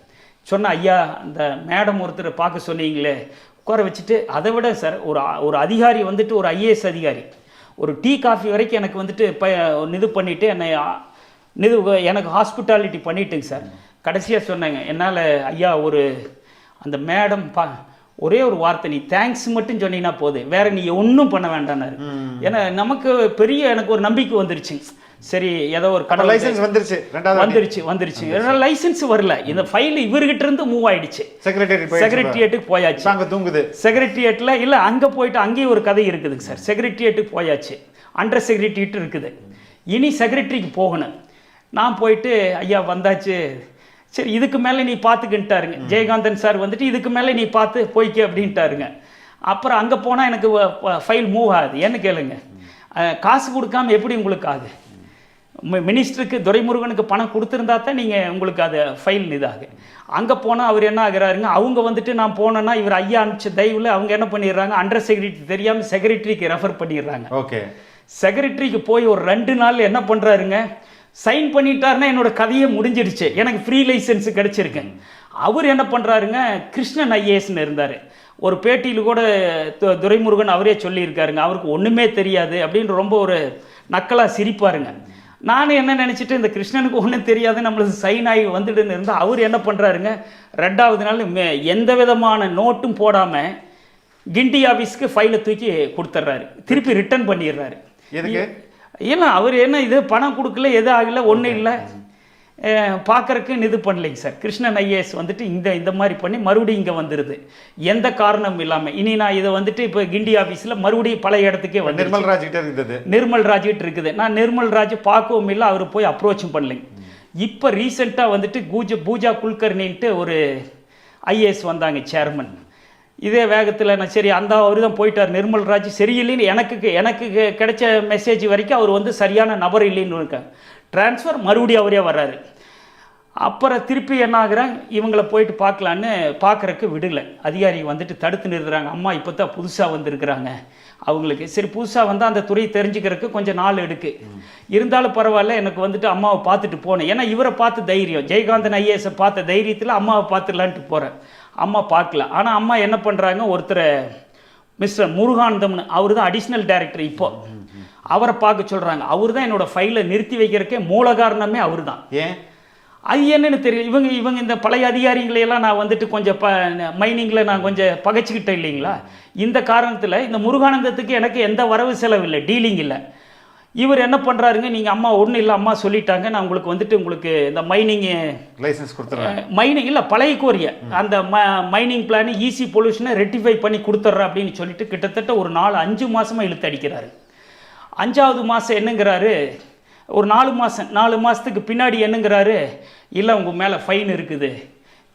சொன்ன ஐயா அந்த மேடம் ஒருத்தர் பார்க்க சொன்னீங்களே உட்கார வச்சுட்டு, அதை விட சார் ஒரு அதிகாரி வந்துட்டு ஒரு ஐஏஎஸ் அதிகாரி ஒரு டீ காஃபி வரைக்கும் எனக்கு வந்துட்டு இது பண்ணிவிட்டு எனக்கு ஹாஸ்பிட்டாலிட்டி பண்ணிட்டுங்க சார். கடைசியாக சொன்னாங்க என்னால் ஐயா அந்த மேடம் ஒரே ஒரு வார்த்தை, நீ தேங்க்ஸ் மட்டும் சொன்னீங்கன்னா போதும், வேற நீ ஒன்றும் பண்ண வேண்டானாரு. ஏன்னா நமக்கு எனக்கு ஒரு நம்பிக்கை வந்துருச்சு. சரி ஏதோ ஒரு கடை லைசன்ஸ் வந்துருச்சு லைசன்ஸ் வரல. இந்த ஃபைல் இவர்கிட்ட இருந்து மூவ் ஆயிடுச்சு. செக்ரட்டரியேட்டுக்கு போயாச்சு. அங்கே தூங்குது செக்ரட்டரியேட்டில். இல்லை அங்கே போயிட்டு அங்கேயும் ஒரு கதை இருக்குதுங்க சார். செக்ரட்டரியேட்டுக்கு போயாச்சு, அண்டர் செக்ரட்டரியேட் இருக்குது. இனி செக்ரட்டரிக்கு போகணும். நான் போயிட்டு ஐயா வந்தாச்சு, சரி இதுக்கு மேலே நீ பார்த்துக்கிட்டாருங்க. ஜெயகாந்தன் சார் வந்துட்டு இதுக்கு மேலே நீ பார்த்து போய்க்க அப்படின்ட்டாருங்க. அப்புறம் அங்கே போனால் எனக்கு ஃபைல் மூவ் ஆகுது. ஏன்னு கேளுங்க, காசு கொடுக்காம எப்படி உங்களுக்கு ஆகுது? மினிஸ்டருக்கு துரைமுருகனுக்கு பணம் கொடுத்துருந்தா தான் நீங்கள் உங்களுக்கு அது ஃபைல் இதாகு. அங்கே போனால் அவர் என்ன ஆகுறாருங்க, அவங்க வந்துட்டு நான் போனேன்னா இவர் ஐயா அனுப்பிச்ச தயவில் அவங்க என்ன பண்ணிடுறாங்க, அண்டர் செக்ரட்டரி தெரியாமல் செக்ரட்டரிக்கு ரெஃபர் பண்ணிடுறாங்க. ஓகே, செக்ரட்டரிக்கு போய் ஒரு 2 நாள் என்ன பண்ணுறாருங்க, சைன் பண்ணிட்டாருன்னா என்னோட கதையே முடிஞ்சிடுச்சு, எனக்கு ஃப்ரீ லைசன்ஸ் கிடச்சிருக்கு. அவர் என்ன பண்ணுறாருங்க, கிருஷ்ணன் ஐஏஎஸ்ன்னு இருந்தார். ஒரு பேட்டியில் கூட துரைமுருகன் அவரே சொல்லியிருக்காருங்க, அவருக்கு ஒன்றுமே தெரியாது அப்படின்னு ரொம்ப ஒரு நக்கலாக சிரிப்பாருங்க. நானும் என்ன நினச்சிட்டு இந்த கிருஷ்ணனுக்கு ஒன்றும் தெரியாது நம்மளுக்கு சைன் ஆகி வந்துட்டுன்னு இருந்தால் அவர் என்ன பண்ணுறாருங்க, 2வது நாள் எந்த விதமான நோட்டும் போடாமல் கிண்டி ஆஃபீஸ்க்கு ஃபைலை தூக்கி கொடுத்துட்றாரு, திருப்பி ரிட்டர்ன் பண்ணிடுறாரு. இல்லை அவர் என்ன இது பணம் கொடுக்கல, எதுவும் ஆகலை, ஒன்றும் இல்லை, பார்க்குறக்கு இது பண்ணலைங்க சார். கிருஷ்ணன் ஐஏஎஸ் வந்துட்டு இந்த மாதிரி பண்ணி மறுபடியும் இங்கே வந்துடுது எந்த காரணம் இல்லாமல். இனி நான் இதை வந்துட்டு இப்போ கிண்டி ஆஃபீஸில் மறுபடியும் பழைய இடத்துக்கே வந்து நிர்மல்ராஜ்கிட்ட இருக்குது. நான் நிர்மல்ராஜ் பார்க்கவும் இல்லை, அவர் போய் அப்ரோச்சும் பண்ணலைங்க. இப்போ ரீசெண்டாக வந்துட்டு பூஜா குல்கர்னின்ட்டு ஒரு ஐஏஎஸ் வந்தாங்க சேர்மன். இதே வேகத்தில் நான் சரி அந்த அவர் தான் போயிட்டார் நிர்மல்ராஜ் சரியில்லைன்னு எனக்கு கிடைச்ச மெசேஜ் வரைக்கும் அவர் வந்து சரியான நபர் இல்லைன்னு இருக்காங்க. ட்ரான்ஸ்ஃபர் மறுபடியும் அவரே வர்றாரு. அப்புறம் திருப்பி என்ன ஆகுறாங்க, இவங்களை போயிட்டு பார்க்கலான்னு பார்க்குறக்கு விடலை. அதிகாரி வந்துட்டு தடுத்து நிறுத்துறாங்க. அம்மா இப்போ தான் புதுசாக வந்திருக்கிறாங்க, அவங்களுக்கு சரி புதுசாக வந்தால் அந்த துறையை தெரிஞ்சுக்கிறதுக்கு கொஞ்சம் நாள் எடுக்கு, இருந்தாலும் பரவாயில்ல எனக்கு வந்துட்டு அம்மாவை பார்த்துட்டு போனேன். ஏன்னா இவரை பார்த்து தைரியம், ஜெயகாந்தன் ஐஏஎஸை பார்த்த தைரியத்தில் அம்மாவை பார்த்துடலான்ட்டு போகிறேன். அம்மா பார்க்கல. ஆனால் அம்மா என்ன பண்ணுறாங்க, ஒருத்தர் மிஸ்டர் முருகானந்தம்னு, அவர் தான் அடிஷ்னல் டைரக்டர் இப்போ, அவரை பார்க்க சொல்கிறாங்க. அவர் தான் என்னோடய ஃபைலை நிறுத்தி வைக்கிறக்கே மூல காரணமே அவர் தான். ஏன் அது என்னன்னு தெரியல. இவங்க இந்த பழைய அதிகாரிகளையெல்லாம் நான் வந்துட்டு கொஞ்சம் மைனிங்கில் நான் கொஞ்சம் பகைச்சிக்கிட்டேன் இல்லைங்களா. இந்த காரணத்தில் இந்த முருகானந்தத்துக்கு எனக்கு எந்த வரவு செலவு இல்லை, டீலிங் இல்லை. இவர் என்ன பண்ணுறாருங்க, நீங்கள் அம்மா ஒன்றும் இல்லை, அம்மா சொல்லிட்டாங்க, நான் உங்களுக்கு இந்த மைனிங் லைசன்ஸ் கொடுத்துட்றேன், மைனிங் இல்லை பழைய கோரிய அந்த மைனிங் பிளான் ஈஸி பொல்யூஷனை ரெட்டிஃபை பண்ணி கொடுத்துட்றேன் அப்படின்னு சொல்லிட்டு கிட்டத்தட்ட ஒரு 4-5 மாதமாக இழுத்து அடிக்கிறாரு. 5ஆவது மாதம் என்னங்கிறாரு, ஒரு 4 மாதத்துக்கு பின்னாடி என்னங்கிறாரு, இல்லை உங்கள் மேலே ஃபைன் இருக்குது,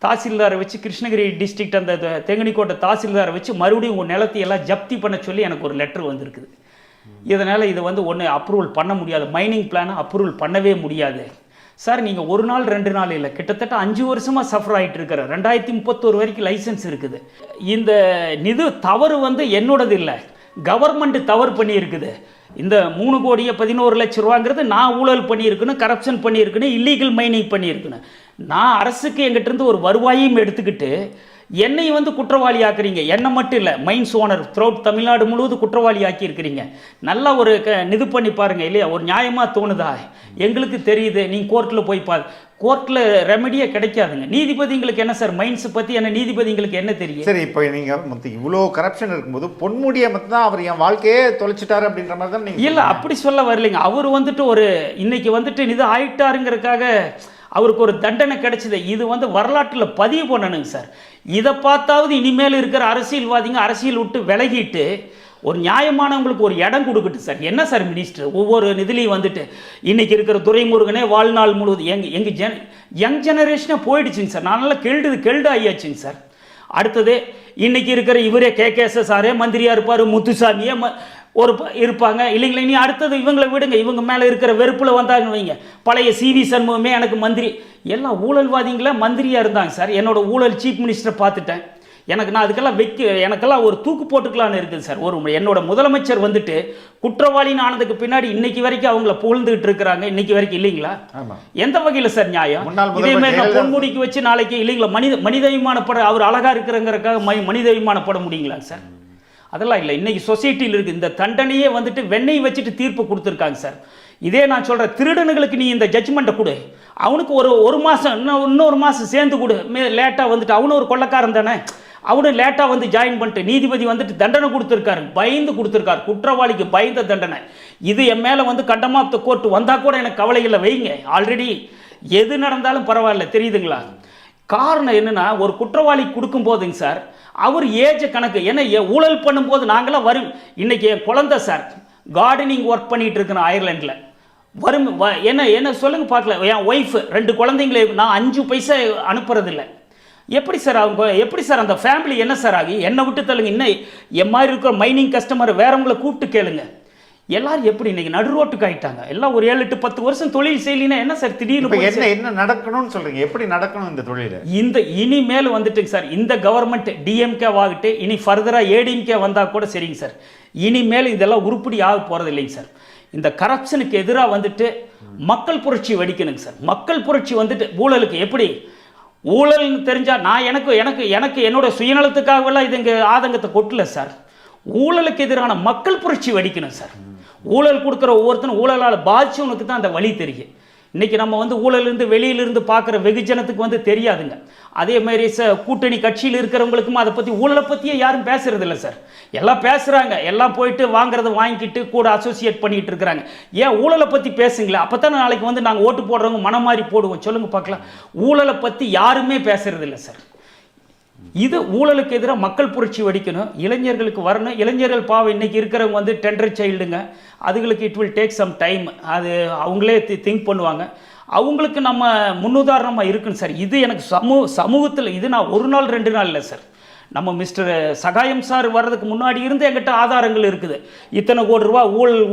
தாசில்தாரை வச்சு கிருஷ்ணகிரி டிஸ்ட்ரிக்ட் அந்த தேங்கனிக்கோட்டை தாசில்தாரை வச்சு மறுபடியும் உங்கள் நிலத்தையெல்லாம் ஜப்தி பண்ண சொல்லி எனக்கு ஒரு லெட்டர் வந்திருக்குது. இதனால் இது ஒன்று அப்ரூவல் பண்ண முடியாது, மைனிங் பிளானை அப்ரூவல் பண்ணவே முடியாது. சார் நீங்கள் 1 நாள் 2 நாள் இல்லை, கிட்டத்தட்ட 5 வருஷமாக சஃபர் ஆகிட்டு இருக்கிற 2031 வரைக்கும் லைசன்ஸ் இருக்குது. இந்த நிது தவறு என்னோடது இல்லை, கவர்மெண்ட் தவறு பண்ணியிருக்குது. இந்த 3,11 லட்சம் ரூபாங்கிறது நான் ஊழல் பண்ணியிருக்கணும், கரப்ஷன் பண்ணியிருக்கணும், இல்லீகல் மைனிங் பண்ணியிருக்கணும். நான் அரசுக்கு எங்கிட்டேருந்து ஒரு வருவாயையும் எடுத்துக்கிட்டு என்னை குற்றவாளி ஆக்குறீங்க. என்னை மட்டும் இல்லை, மைன்ஸ் ஓனர் த்ரூஅவுட் தமிழ்நாடு முழுவதும் குற்றவாளி ஆக்கியிருக்கிறீங்க. நல்லா ஒரு இது பண்ணி பாருங்கள் இல்லையா, ஒரு நியாயமாக தோணுதா? எங்களுக்கு தெரியுது, நீங்கள் கோர்ட்டில் போய் கோர்ட்டில் ரெமெடியே கிடைக்காதுங்க. நீதிபதிங்களுக்கு என்ன சார், மைன்ஸை பற்றி என்ன நீதிபதிங்களுக்கு என்ன தெரியும்? சரி, இப்போ நீங்கள் இவ்வளோ கரப்ஷன் இருக்கும்போது பொன்முடியை மட்டும் தான் அவர் என் வாழ்க்கையே தொலைச்சிட்டாரு அப்படின்ற மாதிரி தான் நீங்கள் இல்லை, அப்படி சொல்ல வரலைங்க. அவர் ஒரு இன்னைக்கு இது ஆயிட்டாருங்கிறதுக்காக அவருக்கு ஒரு தண்டனை கிடைச்சது. இது வரலாற்றில் பதிவு பண்ணணுங்க சார். இதை பார்த்தாவது இனிமேல் இருக்கிற அரசியல்வாதிங்க அரசியல் விட்டு விலகிட்டு ஒரு நியாயமானவங்களுக்கு ஒரு இடம் கொடுக்கட்டு சார். என்ன சார் மினிஸ்டர் ஒவ்வொரு நிதிலையும் இன்னைக்கு இருக்கிற துரைமுருகனே வாழ்நாள் முழுவதும் எங்கள் யங் ஜெனரேஷனே போயிடுச்சுங்க சார். நான் நல்லா கெல்டு ஆகியாச்சுங்க சார். அடுத்தது இன்னைக்கு இருக்கிற இவரே KKSSRே மந்திரியாக இருப்பார், முத்துசாமியே ஒரு இருப்பாங்க இல்லைங்களா. இனி அடுத்தது இவங்களை விடுங்க, இவங்க மேலே இருக்கிற வெறுப்பில் வந்தாங்கன்னு வைங்க, பழைய CV சண்முகமே எனக்கு மந்திரி, எல்லாம் ஊழல்வாதிங்களா மந்திரியாக இருந்தாங்க சார். என்னோட ஊழல் சீஃப் மினிஸ்டரை பார்த்துட்டேன். நான் அதுக்கெல்லாம் எனக்கெல்லாம் ஒரு தூக்கு போட்டுக்கலான்னு இருக்குது சார். என்னோட முதலமைச்சர் குற்றவாளின்னு ஆனதுக்கு பின்னாடி இன்னைக்கு வரைக்கும் அவங்கள புகழ்ந்துகிட்டு இருக்கிறாங்க, இன்னைக்கு வரைக்கும் இல்லைங்களா. எந்த வகையில் சார் நியாயம்? இதே மாதிரி நான் பொன்முடிக்கு வச்சு நாளைக்கு இல்லைங்களா மனிதவிமானப்பட அவர் அழகா இருக்கிறங்கிறக்காக மனிதவிமானப்பட முடியுங்களா சார்? அதெல்லாம் இல்லை. இன்னைக்கு சொசைட்டியில் இருக்குது. இந்த தண்டனையே வெண்ணெய் வச்சுட்டு தீர்ப்பு கொடுத்துருக்காங்க சார். இதே நான் சொல்கிறேன், திருடனுங்களுக்கு நீ இந்த ஜட்ஜ்மெண்ட்டை கொடு, அவனுக்கு ஒரு மாதம் இன்னொரு மாதம் சேர்ந்து கொடு, லேட்டாக அவனும் ஒரு கொள்ளக்காரன் தானே, அவனும் லேட்டாக ஜாயின் பண்ணிட்டு நீதிபதி தண்டனை கொடுத்துருக்காரு, பயந்து கொடுத்துருக்காரு, குற்றவாளிக்கு பயந்த தண்டனை. இது என் மேலே கண்டம் ஆஃப் த கோர்ட் வந்தால் கூட எனக்கு கவலைகளை வைங்க. ஆல்ரெடி எது நடந்தாலும் பரவாயில்ல, தெரியுதுங்களா. காரணம் என்னென்னா, ஒரு குற்றவாளி கொடுக்கும் போதுங்க சார், அவர் ஏஜ் கணக்கு என்ன ஊழல் பண்ணும்போது நாங்களாம் வரும். இன்னைக்கு என் குழந்தை சார் கார்டனிங் ஒர்க் பண்ணிட்டு இருக்கிறேன் அயர்லாண்டில், வரும் என்ன சொல்லுங்க பார்க்கல. என் ஒய்ஃபு 2 குழந்தைங்களை நான் 5 பைசா அனுப்புறதில்லை. எப்படி சார் எப்படி சார் அந்த ஃபேமிலி என்ன சார் ஆகி என்னை விட்டு தள்ளுங்க. இன்னும் என் மாதிரி இருக்கிற மைனிங் கஸ்டமர் வேறவங்களை கூப்பிட்டு கேளுங்க. எல்லாரும் எப்படி இன்னைக்கு நடு ரோட்டுக்கு ஆயிட்டாங்க. எல்லாம் ஒரு 7-10 வருஷம் தொழில் செய்யலினா என்ன சார் திடீர்னு என்ன நடக்கணும்னு சொல்றீங்க? எப்படி நடக்கணும் இந்த தொழில்? இந்த இனிமேல் சார் இந்த கவர்மெண்ட் DMK ஆகிட்டு இனி ஃபர்தராக ADMK வந்தால் கூட சரிங்க சார். இனிமேல் இதெல்லாம் உருப்படி ஆக போகிறது இல்லைங்க சார். இந்த கரப்ஷனுக்கு எதிராக மக்கள் புரட்சி வெடிக்கணுங்க சார். மக்கள் புரட்சி ஊழலுக்கு எப்படி ஊழல்னு தெரிஞ்சால் நான் எனக்கு என்னோட சுயநலத்துக்காகவெல்லாம் இது இங்கே ஆதங்கத்தை கொட்டல சார். ஊழலுக்கு எதிரான மக்கள் புரட்சி வெடிக்கணும் சார். ஊழல் கொடுக்குற ஒவ்வொருத்தரும் ஊழலால் பாதிச்சவனுக்கு தான் அந்த வழி தெரியும். இன்றைக்கி நம்ம ஊழலிருந்து வெளியிலிருந்து பார்க்குற வெகுஜனத்துக்கு தெரியாதுங்க. அதே மாதிரி கூட்டணி கட்சியில் இருக்கிறவங்களுக்கும் அதை பற்றி ஊழலை பற்றியே யாரும் பேசுறது இல்லை சார். எல்லாம் பேசுகிறாங்க, எல்லாம் போயிட்டு வாங்குறத வாங்கிக்கிட்டு கூட அசோசியேட் பண்ணிகிட்டு இருக்கிறாங்க. ஏன் ஊழலை பற்றி பேசுங்களேன், அப்போ தானே நாளைக்கு நாங்கள் ஓட்டு போடுறவங்க மனம் மாறி போடுவோம். சொல்லுங்கள் பார்க்கலாம். ஊழலை பற்றி யாருமே பேசுறது இல்லை சார். இது ஊழலுக்கு எதிராக மக்கள் புரட்சி வெடிக்கணும், இளைஞர்களுக்கு வரணும். இளைஞர்கள் பாவம் இன்றைக்கி இருக்கிறவங்க டெண்டர் சைல்டுங்க, அதுகளுக்கு it will take some time. அது அவங்களே திங்க் பண்ணுவாங்க. அவங்களுக்கு நம்ம முன்னுதாரணமாக இருக்குன்னு சார். இது எனக்கு சமூகத்தில் இது நான் 1 நாள் 2 நாள் இல்லை சார். நம்ம மிஸ்டர் சகாயம் சார் வர்றதுக்கு முன்னாடி இருந்து எங்கிட்ட ஆதாரங்கள் இருக்குது. இத்தனை கோடி ரூபா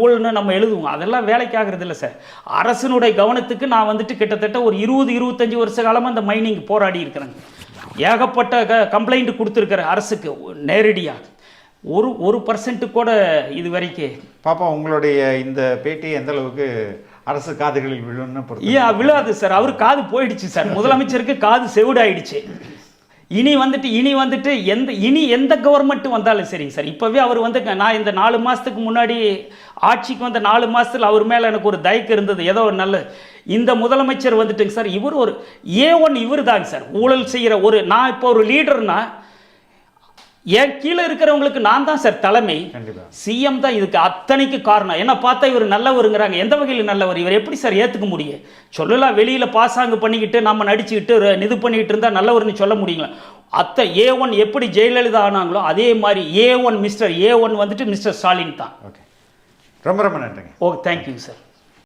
ஊழல்னு நம்ம எழுதுவோம். அதெல்லாம் வேலைக்கு ஆகிறது இல்லை சார். அரசினுடைய கவனத்துக்கு நான் கிட்டத்தட்ட ஒரு 20-25 வருஷ காலமாக அந்த மைனிங் போராடி இருக்கிறேங்க. ஏகப்பட்ட கம்ப்ளைண்ட் கொடுத்துருக்கிற அரசுக்கு நேரடியாக 1% கூட இது வரைக்கும். பாப்பா, உங்களுடைய இந்த பேட்டி எந்த அளவுக்கு அரசு காதுகளில் விழுன்னு விழாது சார். அவர் காது போயிடுச்சு சார். முதலமைச்சருக்கு காது செவிடாயிடுச்சு. இனி வந்துட்டு எந்த கவர்மெண்ட் வந்தாலும் சரிங்க சார். இப்போவே அவர் வந்து நான் இந்த 4 மாதத்துக்கு முன்னாடி ஆட்சிக்கு வந்த 4 மாதத்தில் அவர் மேலே எனக்கு ஒரு தயக்கம் இருந்தது. ஏதோ ஒரு நல்ல இந்த முதலமைச்சர் வந்துட்டுங்க சார், இவர் ஒரு A1 இவர் தாங்க சார். ஊழல் செய்கிற நான் இப்போ ஒரு லீடர்னா என் கீழே இருக்கிறவங்களுக்கு நான் தான் சார் தலைமை. சிஎம் தான் இதுக்கு அத்தனைக்கு காரணம். என்ன பார்த்தா இவர் நல்லவருங்கிறாங்க. எந்த வகையில் நல்லவர்? இவர் எப்படி சார் ஏற்றுக்க முடியும்? சொல்லலாம், வெளியில் பாசாங்கு பண்ணிக்கிட்டு நம்ம நடிச்சுக்கிட்டு இது பண்ணிக்கிட்டு இருந்தால் நல்லவர்னு சொல்ல முடியுங்களா? A1 எப்படி ஜெயலலிதா ஆனாங்களோ அதே மாதிரி மிஸ்டர் A1 வந்துட்டு மிஸ்டர் ஸ்டாலின் தான். ஓகே, ரொம்ப ரொம்ப நன்றிங்க. Okay, thank you sir.